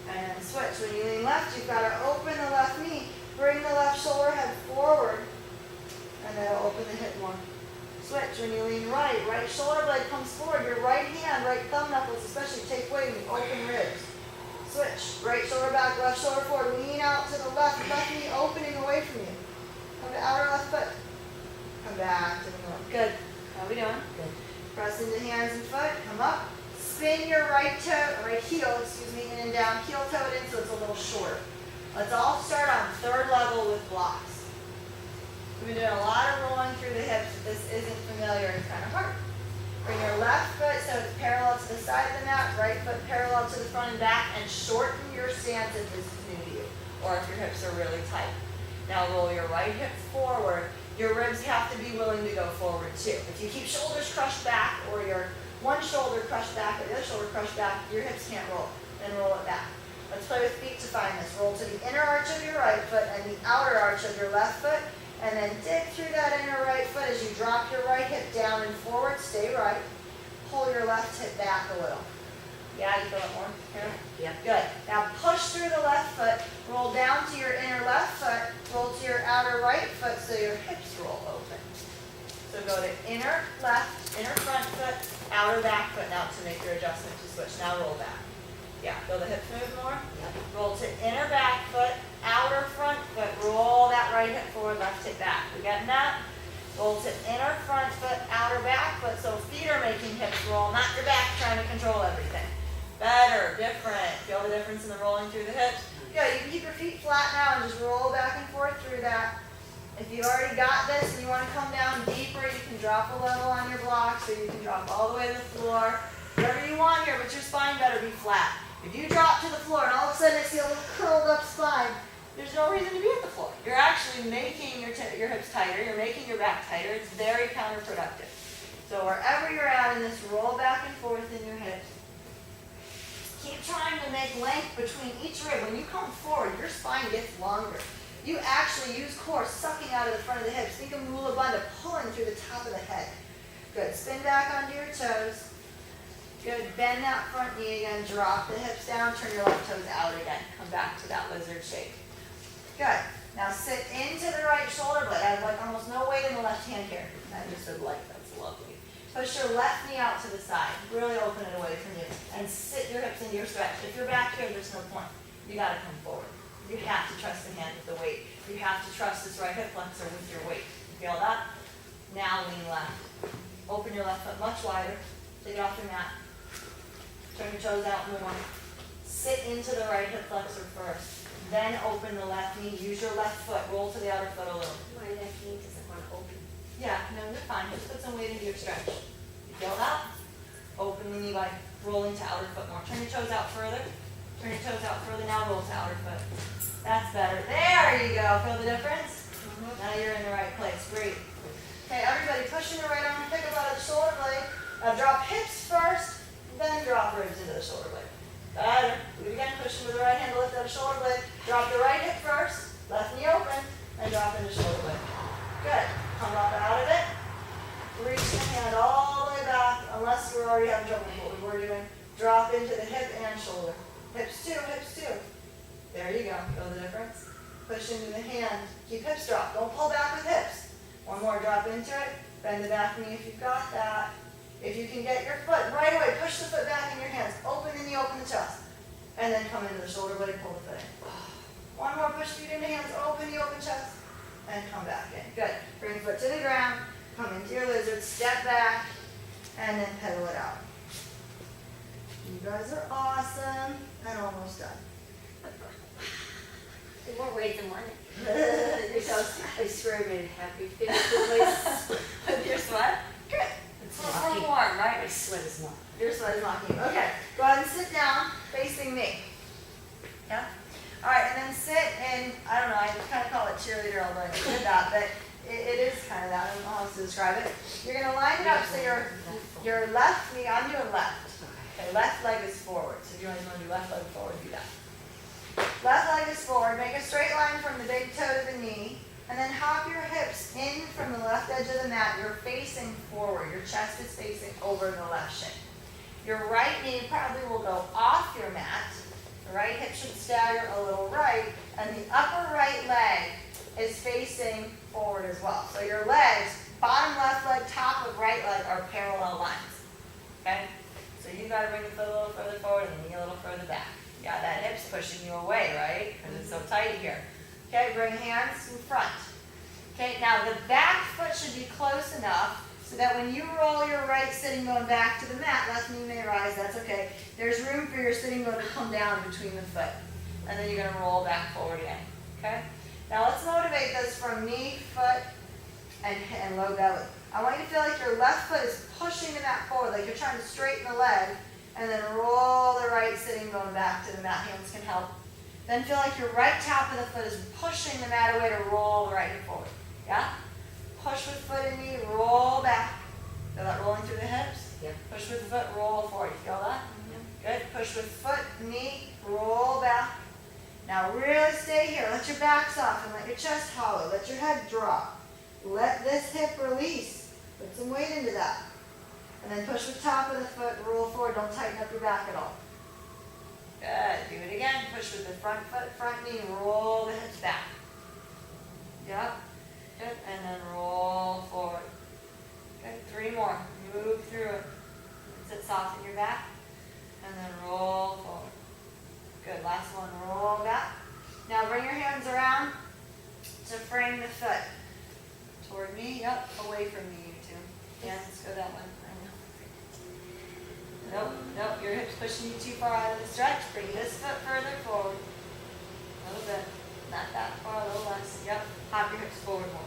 And then switch. When you lean left, you've got to open the left knee. Bring the left shoulder head forward. And then open the hip more. Switch. When you lean right, right shoulder blade comes forward. Your right hand, right thumb knuckles especially take weight in the open ribs. Switch. Right shoulder back, left shoulder forward. Lean out to the left knee opening away from you. Come to outer left foot. Come back to the north. Good. How are we doing? Good. Press into hands and foot. Come up. spin your right toe, right heel, excuse me, in and down, heel toe it in so it's a little shorter. Let's all start on third level with blocks. We've been doing a lot of rolling through the hips. If this isn't familiar, it's kind of hard. Bring your left foot so it's parallel to the side of the mat, right foot parallel to the front and back, and shorten your stance if this is new to you, or if your hips are really tight. Now roll your right hip forward. Your ribs have to be willing to go forward too. If you keep shoulders crushed back, or your one shoulder crushed back or the other shoulder crushed back, your hips can't roll. Then roll it back. Let's play with feet to find this. Roll to the inner arch of your right foot and the outer arch of your left foot, and then dig through that inner right foot as you drop your right hip down and forward. Stay right. Pull your left hip back a little. Yeah, you feel it more? Yep. Good. Now push through the left foot, roll down to your inner left foot, roll to your outer right foot so your hips roll open. So go to inner left, inner front foot, outer back foot now to make your adjustment to switch. Now roll back. Yeah, feel the hips move more? Yep. Roll to inner back foot, outer front foot, roll that right hip forward, left hip back. We getting that? Roll to inner front foot, outer back foot, so feet are making hips roll, not your back trying to control everything. Better, different. Feel the difference in the rolling through the hips? Good, you can keep your feet flat now and just roll back and forth through that. If you already got this and you want to come down deeper, you can drop a level on your blocks, or you can drop all the way to the floor. Whatever you want here, but your spine better be flat. If you drop to the floor and all of a sudden I see a little curled up spine, there's no reason to be at the floor. You're actually making your hips tighter, you're making your back tighter. It's very counterproductive. So wherever you're at in this, roll back and forth in your hips. Keep trying to make length between each rib. When you come forward, your spine gets longer. You actually use core sucking out of the front of the hips. Think of Mula Bandha pulling through the top of the head. Good. Spin back onto your toes. Good. Bend that front knee again. Drop the hips down. Turn your left toes out again. Come back to that lizard shape. Good. Now sit into the right shoulder blade. I have like almost no weight in the left hand here. I just said like, that's lovely. Push your left knee out to the side. Really open it away from you. And sit your hips into your stretch. If you're back here, there's no point. You got to come forward. You have to trust the hand with the weight. You have to trust this right hip flexor with your weight. You feel that? Now lean left. Open your left foot much wider. Take it off your mat. Turn your toes out more. Sit into the right hip flexor first. Then open the left knee. Use your left foot. Roll to the outer foot a little. My left knee doesn't want to open. Yeah, no, you're fine. Just put some weight into your stretch. You feel that? Open the knee by rolling to outer foot more. Turn your toes out further. Turn your toes out further. Now roll to outer foot. That's better. There you go. Feel the difference? Now you're in the right place. Great. Okay, everybody pushing the right arm, pick up out of the shoulder blade. Now drop hips first, then drop ribs into the shoulder blade. Better. Do it again. Push into the right hand to lift out the shoulder blade. Drop the right hip first, left knee open, and drop into shoulder blade. Good. Come up out of it. Reach the hand all the way back, unless you're already having trouble with what we were doing. Drop into the hip and shoulder. Hips two, hips two. There you go. Feel the difference? Push into the hand. Keep hips dropped. Don't pull back with hips. One more. Drop into it. Bend the back knee if you've got that. If you can get your foot right away, push the foot back in your hands. Open the knee, open the chest. And then come into the shoulder blade, pull the foot in. One more. Push feet into hands. Open the open chest. And come back in. Good. Bring foot to the ground. Come into your lizard. Step back. And then pedal it out. You guys are awesome. And almost done. There's more ways than one. Your toes. I swear I made a happy face with With your sweat? Good. It's a little warm, right? my sweat is not. Your sweat is mocking you. Okay. Go ahead and sit down facing me. Yeah? All right, and then sit in, I don't know, I kind of call it cheerleader, although I did that, but it is kind of that. I don't know how else to describe it. You're going to line it up so your left knee, I'm doing left. Okay, left leg is forward. So if you guys want to do left leg forward, do that. Left leg is forward. Make a straight line from the big toe to the knee. And then hop your hips in from the left edge of the mat. You're facing forward. Your chest is facing over the left shin. Your right knee probably will go off your mat. The right hip should stagger a little right. And the upper right leg is facing forward as well. So your legs, bottom left leg, top of right leg are parallel lines. Okay? So you've got to bring the foot a little further forward and the knee a little further back. Yeah, that hip's pushing you away, right? Because it's so tight here. Okay, bring hands in front. Okay, now the back foot should be close enough so that when you roll your right sitting bone back to the mat, left knee may rise, that's okay. There's room for your sitting bone to come down between the foot. And then you're gonna roll back forward again, okay? Now let's motivate this from knee, foot, and low belly. I want you to feel like your left foot is pushing the mat forward, like you're trying to straighten the leg, and then roll the right sitting bone back to the mat. Hands can help. Then feel like your right tap of the foot is pushing the mat away to roll the right hip forward. Yeah? Push with foot and knee, roll back. Feel that rolling through the hips? Yep. Push with the foot, roll forward. You feel that? Good. Push with foot, knee, roll back. Now really stay here. Let your back soften. Let your chest hollow. Let your head drop. Let this hip release. Put some weight into that. And then push with top of the foot, roll forward. Don't tighten up your back at all. Good. Do it again. Push with the front foot, front knee, roll the hips back. Yep. Good. And then roll forward. Good. 3 more. Move through it. Sit soft in your back. And then roll forward. Good. Last one. Roll back. Now bring your hands around to frame the foot. Toward me. Yep. Away from me, you two. Hands go that way. Nope, nope, your hip's pushing you too far out of the stretch. Bring this foot further forward. A little bit. Not that far, a little less. Yep. Hop your hips forward more.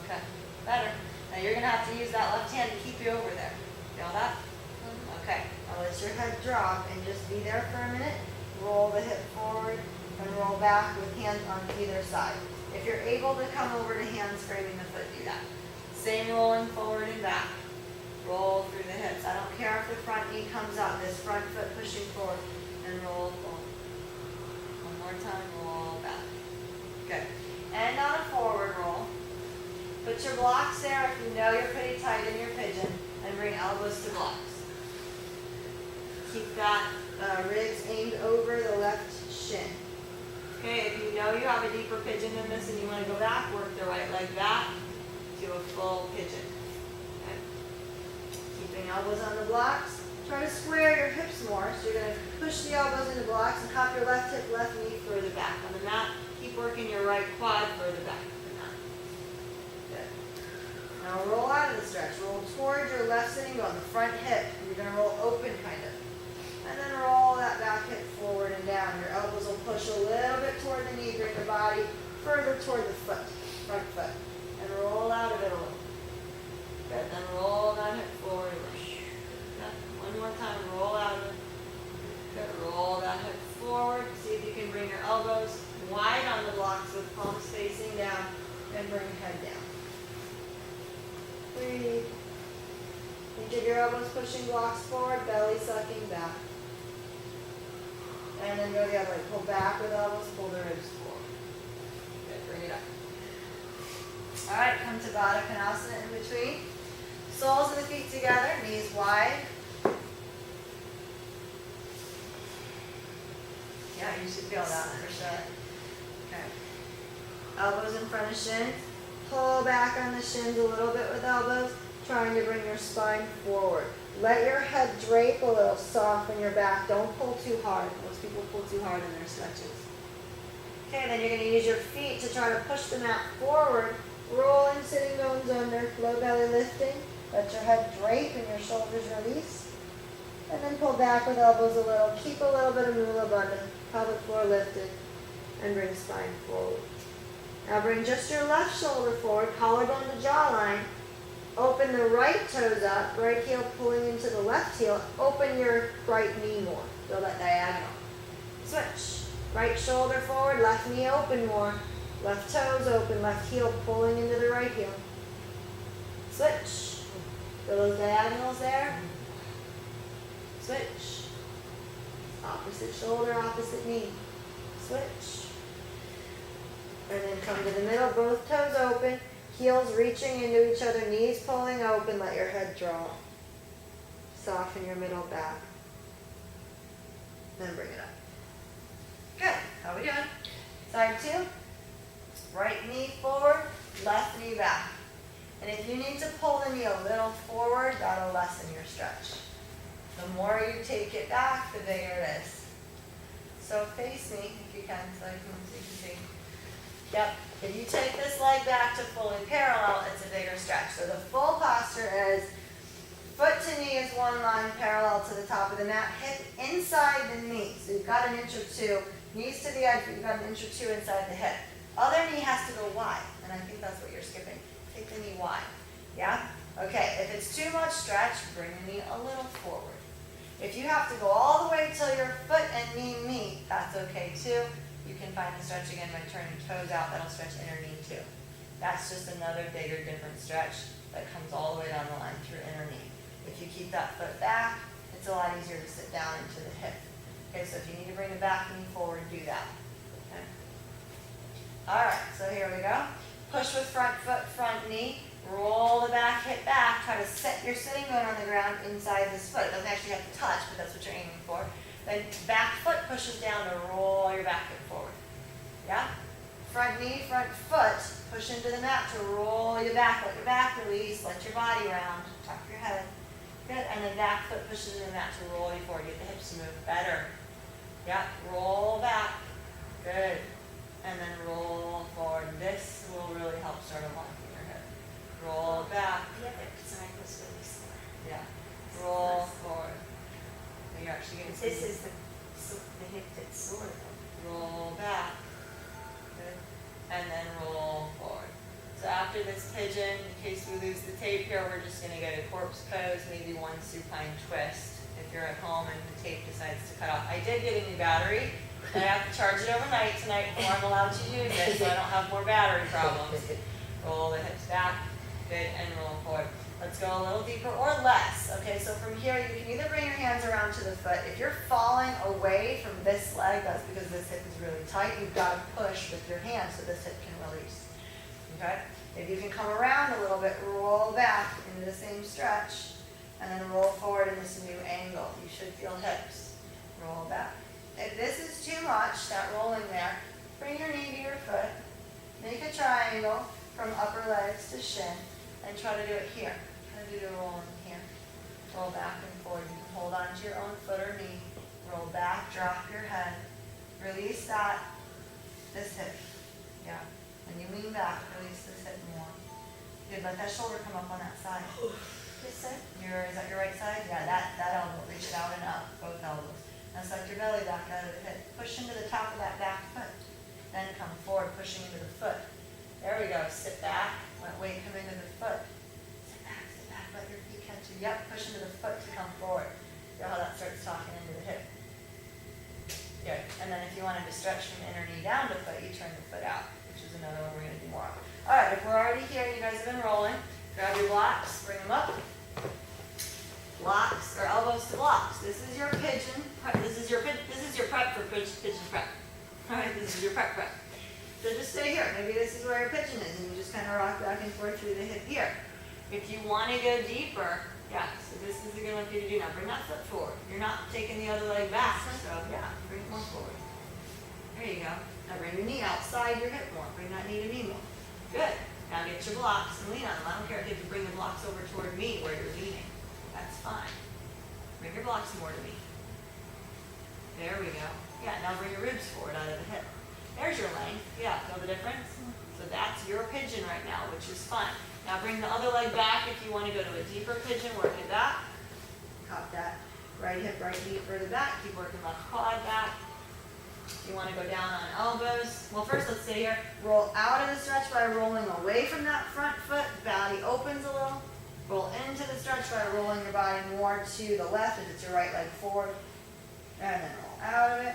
Okay. Better. Now you're going to have to use that left hand to keep you over there. Feel that? Okay. Now let your head drop and just be there for a minute. Roll the hip forward and roll back with hands on either side. If you're able to come over to hands framing the foot, do that. Same rolling forward and back. Roll through the hips. I don't care if the front knee comes up. This front foot pushing forward and roll forward. One more time. Roll back. Good. And on a forward roll. Put your blocks there if you know you're pretty tight in your pigeon, and bring elbows to blocks. Keep that ribs aimed over the left shin. Okay, if you know you have a deeper pigeon than this and you want to go back, work the right leg back to a full pigeon. Okay. Keeping elbows on the blocks. Try to square your hips more. So you're going to push the elbows into blocks and hop your left hip, left knee further back. On the mat, keep working your right quad further back on the mat. Good. Now roll out of the stretch. Roll towards your left sitting bone, the front hip. You're going to roll open kind of. And then roll that back hip forward and down. Your elbows will push a little bit toward the knee. Bring the body further toward the foot, front foot. And roll out of it a little. Good. Then roll that hip forward. Good. One more time. Roll out of it. Good. Roll that hip forward. See if you can bring your elbows wide on the blocks with palms facing down. And bring head down. Breathe. Think of your elbows pushing blocks forward, belly sucking back. And then go the other way. Pull back with elbows, pull the ribs forward. Good, bring it up. All right, come to Baddha Konasana in between. Soles of the feet together, knees wide. Yeah, you should feel that for sure. Okay. Elbows in front of shins. Pull back on the shins a little bit with elbows, trying to bring your spine forward. Let your head drape a little, soften your back. Don't pull too hard. Most people pull too hard in their stretches. Okay, then you're going to use your feet to try to push the mat forward. Rolling sitting bones under, low belly lifting. Let your head drape and your shoulders release. And then pull back with elbows a little. Keep a little bit of Mula Bandha, pelvic floor lifted, and bring spine forward. Now bring just your left shoulder forward, collarbone to jawline. Open the right toes up, right heel pulling into the left heel. Open your right knee more. Feel that diagonal. Switch. Right shoulder forward, left knee open more. Left toes open, left heel pulling into the right heel. Switch. Feel those diagonals there? Switch. Opposite shoulder, opposite knee. Switch. And then come to the middle, both toes open. Heels reaching into each other, knees pulling open, let your head drop. Soften your middle back. Then bring it up. Good. How we doing? Side 2. Right knee forward, left knee back. And if you need to pull the knee a little forward, that'll lessen your stretch. The more you take it back, the bigger it is. So face me if you can, so you can see. Yep, if you take this leg back to fully parallel, it's a bigger stretch. So the full posture is foot to knee is one line parallel to the top of the mat, hip inside the knee. So you've got an inch or two, knees to the edge, but you've got an inch or two inside the hip. Other knee has to go wide, and I think that's what you're skipping. Take the knee wide, yeah? Okay, if it's too much stretch, bring the knee a little forward. If you have to go all the way till your foot and knee meet, that's okay too. You can find the stretch again by turning toes out, that'll stretch inner knee too. That's just another bigger, different stretch that comes all the way down the line through inner knee. If you keep that foot back, it's a lot easier to sit down into the hip. Okay, so if you need to bring the back knee forward, do that. Okay. All right, so here we go. Push with front foot, front knee. Roll the back hip back. Try to set your sitting bone on the ground inside this foot. It doesn't actually have to touch, but that's what you're aiming for. Then back foot pushes down to roll your back hip forward. Yeah? Front knee, front foot. Push into the mat to roll your back. Let your back release. Let your body round. Tuck your head. Good. And then back foot pushes into the mat to roll you forward. Get the hips to move better. Yeah. Roll back. Good. And then roll forward. This will really help start unlocking your hip. Roll back. The other side was really sore. Yeah. Roll forward. Now you're actually getting This is the hip that's sore though. roll back. Good. And then roll forward. So after this pigeon, in case we lose the tape here, we're just going to get a corpse pose, maybe one supine twist. If you're at home and the tape decides to cut off. I did get a new battery. And I have to charge it overnight tonight before I'm allowed to use it, so I don't have more battery problems. Roll the hips back, good, and roll forward. Let's go a little deeper or less. Okay, so from here, you can either bring your hands around to the foot. If you're falling away from this leg, that's because this hip is really tight. You've got to push with your hands so this hip can release. Okay? If you can come around a little bit, roll back into the same stretch, and then roll forward in this new angle. You should feel hips. Roll back. If this is too much, that rolling there, bring your knee to your foot, make a triangle from upper legs to shin, and try to do it here. Try to do the roll in here. Roll back and forward. You can hold on to your own foot or knee. Roll back, drop your head. Release that, this hip. Yeah. When you lean back, release this hip more. Good, let that shoulder come up on that side. This side? Is that your right side? Yeah, that elbow. Reach it out and up, both elbows. Now suck your belly back out of the hip. Push into the top of that back foot. Then come forward, pushing into the foot. There we go. Sit back. Let weight come into the foot. Sit back, let your feet catch you. Yep, push into the foot to come forward. Feel how that starts talking into the hip. Good. And then if you wanted to stretch from inner knee down to foot, you turn the foot out, which is another one we're going to do more of. All right, if we're already here, you guys have been rolling. Grab your blocks, bring them up. Blocks or elbows to blocks. This is your pigeon. This is your prep for pigeon prep. All right, this is your prep. So just stay here. Maybe this is where your pigeon is, and you just kind of rock back and forth through the hip here. If you want to go deeper, yeah. So this is a good one for you to do now. Bring that foot forward. You're not taking the other leg back, so yeah, bring it more forward. There you go. Now bring your knee outside your hip more. Bring that knee to knee more. Good. Now get your blocks and lean on them. I don't care if you have to bring the blocks over toward me where you're leaning. That's fine. Bring your blocks more to me. There we go. Yeah, now bring your ribs forward out of the hip. There's your length. Yeah, feel the difference? So that's your pigeon right now, which is fun. Now bring the other leg back if you want to go to a deeper pigeon. Work it back. Cop that right hip, right knee further back. Keep working left quad back. If you want to go down on elbows. Well, first let's stay here. Roll out of the stretch by rolling away from that front foot. Body opens a little. Roll into the stretch by rolling your body more to the left if it's your right leg forward. And then roll out of it.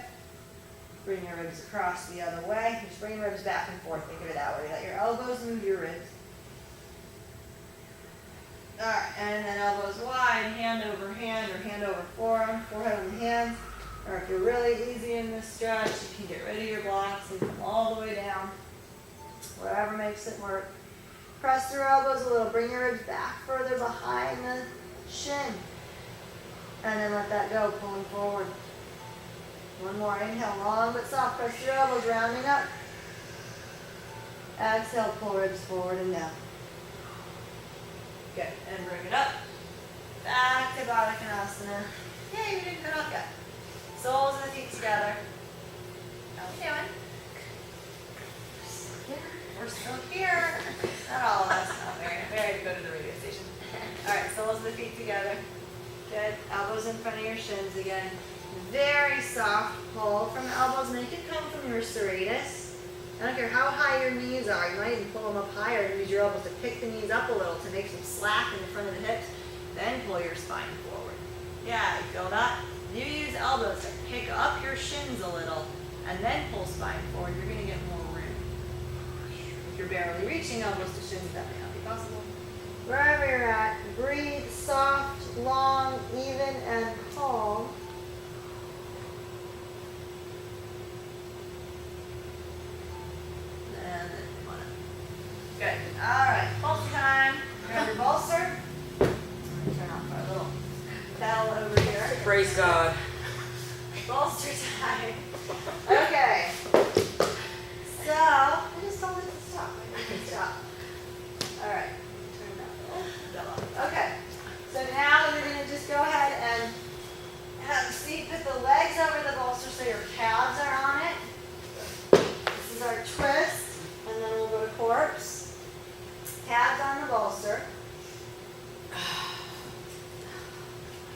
Bring your ribs across the other way. Just bring your ribs back and forth. Think of it that way. Let your elbows move your ribs. All right, and then elbows wide, hand over hand or hand over forearm, forehead over hands. Or if you're really easy in this stretch, you can get rid of your blocks and come all the way down. Whatever makes it work. Press your elbows a little. Bring your ribs back further behind the shin. And then let that go, pulling forward. One more. Inhale, long but soft. Press your elbows, rounding up. Exhale, pull ribs forward and down. Good. And bring it up. Back to Baddha Konasana. Yay, we didn't cut off yet. Soles of the feet together. How we doing? We're still here. Not all of us, no, Mary. Mary had to go to the radio station. All right, soles of the feet together. Good. Elbows in front of your shins again. Very soft pull from the elbows, and they could come from your serratus. I don't care how high your knees are. You might even pull them up higher and use your elbows to pick the knees up a little to make some slack in the front of the hips. Then pull your spine forward. Yeah, you feel that? You use elbows to pick up your shins a little and then pull spine forward. You're going to get more room. If you're barely reaching elbows to shins, that may not be possible. Wherever you're at, breathe soft, long, even, and calm. And then come on up. Good. All right, bolster time. Grab your bolster. Turn off our little bell over here. Praise God. Bolster time. Okay. So, I just told it to stop. I didn't stop. All right. Turn that bell off. Okay. So now we're going to just go ahead and have the seat, put the legs over the bolster so your calves are on it. This is our twist, and then we'll go to corpse. Calves on the bolster.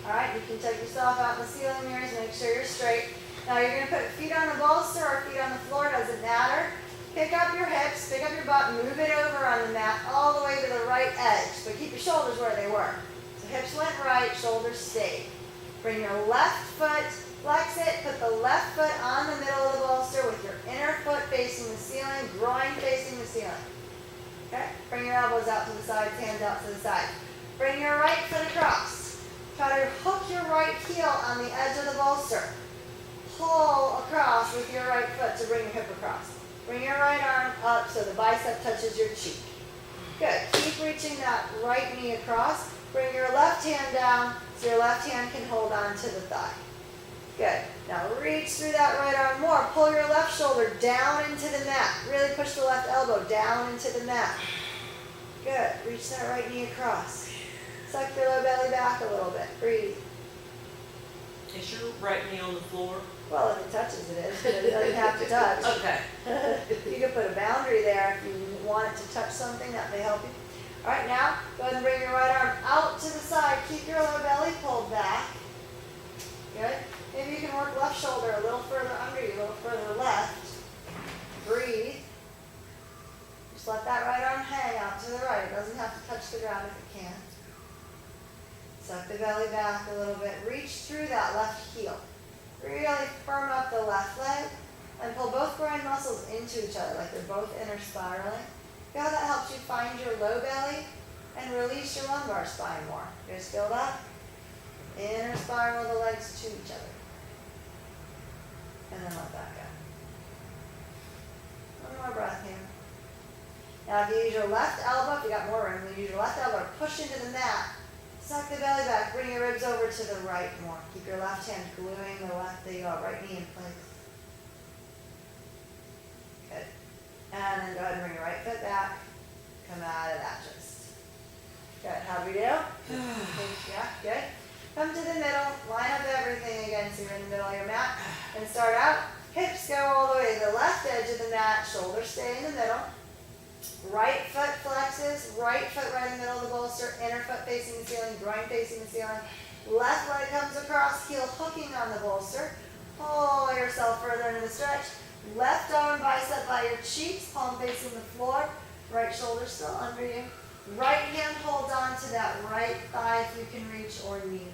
All right, you can check yourself out in the ceiling mirrors, make sure you're straight. Now you're going to put feet on the bolster or feet on the floor, doesn't matter. Pick up your hips, pick up your butt, move it over on the mat all the way to the right edge, but keep your shoulders where they were. So hips went right, shoulders stayed. Bring your left foot, flex it, put the left foot on the middle of the bolster with your inner foot facing the ceiling, groin facing the ceiling. Okay? Bring your elbows out to the sides, hands out to the side. Bring your right foot across. Try to hook your right heel on the edge of the bolster. Pull across with your right foot to bring your hip across. Bring your right arm up so the bicep touches your cheek. Good. Keep reaching that right knee across. Bring your left hand down so your left hand can hold on to the thigh. Good. Now reach through that right arm more. Pull your left shoulder down into the mat. Really push the left elbow down into the mat. Good. Reach that right knee across. Suck your low belly back a little bit. Breathe. Is your right knee on the floor? Well, if it touches, it is, but it doesn't have to touch. Okay. You can put a boundary there if you want it to touch something. That may help you. All right, now go ahead and bring your right arm out to the side. Keep your lower belly pulled back. Good. Maybe you can work left shoulder a little further under you, a little further left. Breathe. Just let that right arm hang out to the right. It doesn't have to touch the ground if it can. Suck the belly back a little bit. Reach through that left heel. Really firm up the left leg and pull both groin muscles into each other like they're both inner spiraling. Feel how that helps you find your low belly and release your lumbar spine more. You guys feel that? Inner spiral the legs to each other. And then let that go. One more breath here. Now if you use your left elbow, if you got more room, you use your left elbow to push into the mat. Suck the belly back, bring your ribs over to the right more. Keep your left hand gluing the right knee in place. Good. And then go ahead and bring your right foot back. Come out of that twist. Good. How do we do? Yeah, good. Come to the middle, line up everything again so you're in the middle of your mat. And start out. Hips go all the way to the left edge of the mat, shoulders stay in the middle. Right foot flexes, right foot right in the middle of the bolster, inner foot facing the ceiling, groin facing the ceiling. Left leg comes across, heel hooking on the bolster. Pull yourself further into the stretch. Left arm bicep by your cheeks, palm facing the floor. Right shoulder still under you. Right hand holds on to that right thigh if you can reach or knee.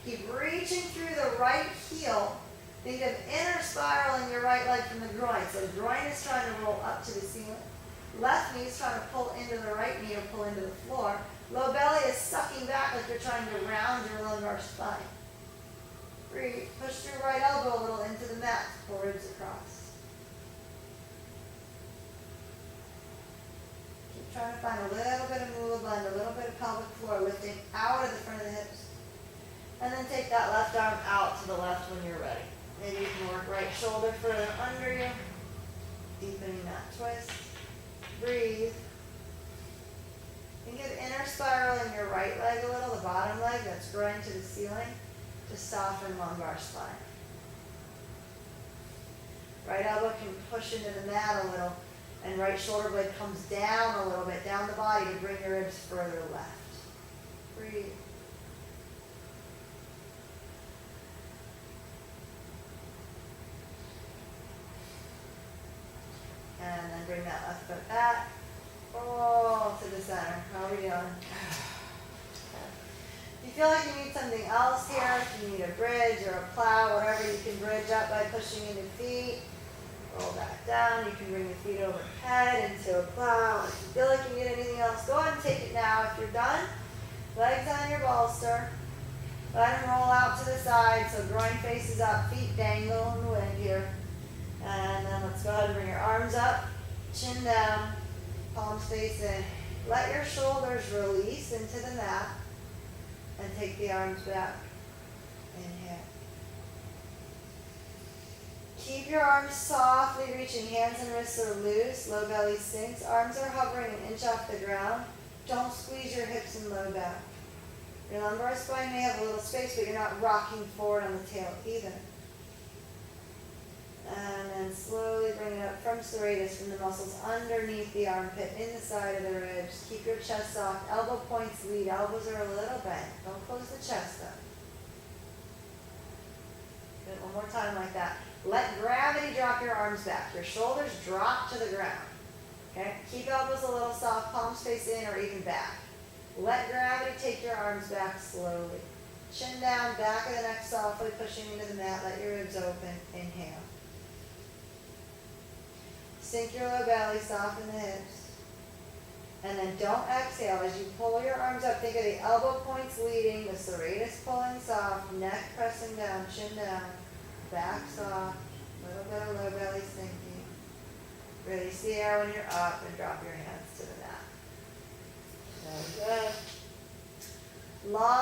Keep reaching through the right heel. Think of inner spiral in your right leg from the groin. So the groin is trying to roll up to the ceiling. Left knee is trying to pull into the right knee or pull into the floor. Low belly is sucking back like you're trying to round your lumbar spine. Breathe. Push your right elbow a little into the mat. Pull ribs across. Keep trying to find a little bit of mula blend, a little bit of pelvic floor, lifting out of the front of the hips. And then take that left arm out to the left when you're ready. Maybe you can work right shoulder further under you, deepening that twist. Breathe. Think of inner spiral in your right leg a little, the bottom leg that's groin to the ceiling, to soften lumbar spine. Right elbow can push into the mat a little. And right shoulder blade comes down a little bit, down the body to bring your ribs further left. Breathe. And then bring that left foot back. Oh, to the center. How are we doing? If you feel like you need something else here, if you need a bridge or a plow, whatever, you can bridge up by pushing into feet. Roll back down. You can bring the feet overhead into a plow. If you feel like you need anything else, go ahead and take it now. If you're done, legs on your bolster. Let them roll out to the side so groin faces up, feet dangle in the wind here. And then let's go ahead and bring your arms up, chin down, palms face in. Let your shoulders release into the mat and take the arms back. Inhale. Keep your arms softly reaching, hands and wrists are loose, low belly sinks, arms are hovering an inch off the ground. Don't squeeze your hips and low back. Your lumbar spine may have a little space, but you're not rocking forward on the tail either. And then slowly bring it up from serratus, from the muscles underneath the armpit, in the side of the ribs. Keep your chest soft. Elbow points lead. Elbows are a little bent. Don't close the chest up. Good. One more time like that. Let gravity drop your arms back. Your shoulders drop to the ground. Okay? Keep elbows a little soft, palms face in or even back. Let gravity take your arms back slowly. Chin down, back of the neck softly pushing into the mat. Let your ribs open. Inhale. Sink your low belly, soften the hips. And then don't exhale. As you pull your arms up, think of the elbow points leading, the serratus pulling soft, neck pressing down, chin down, back soft, little bit of low belly sinking. Release the air when you're up and drop your hands to the mat. Very good. Long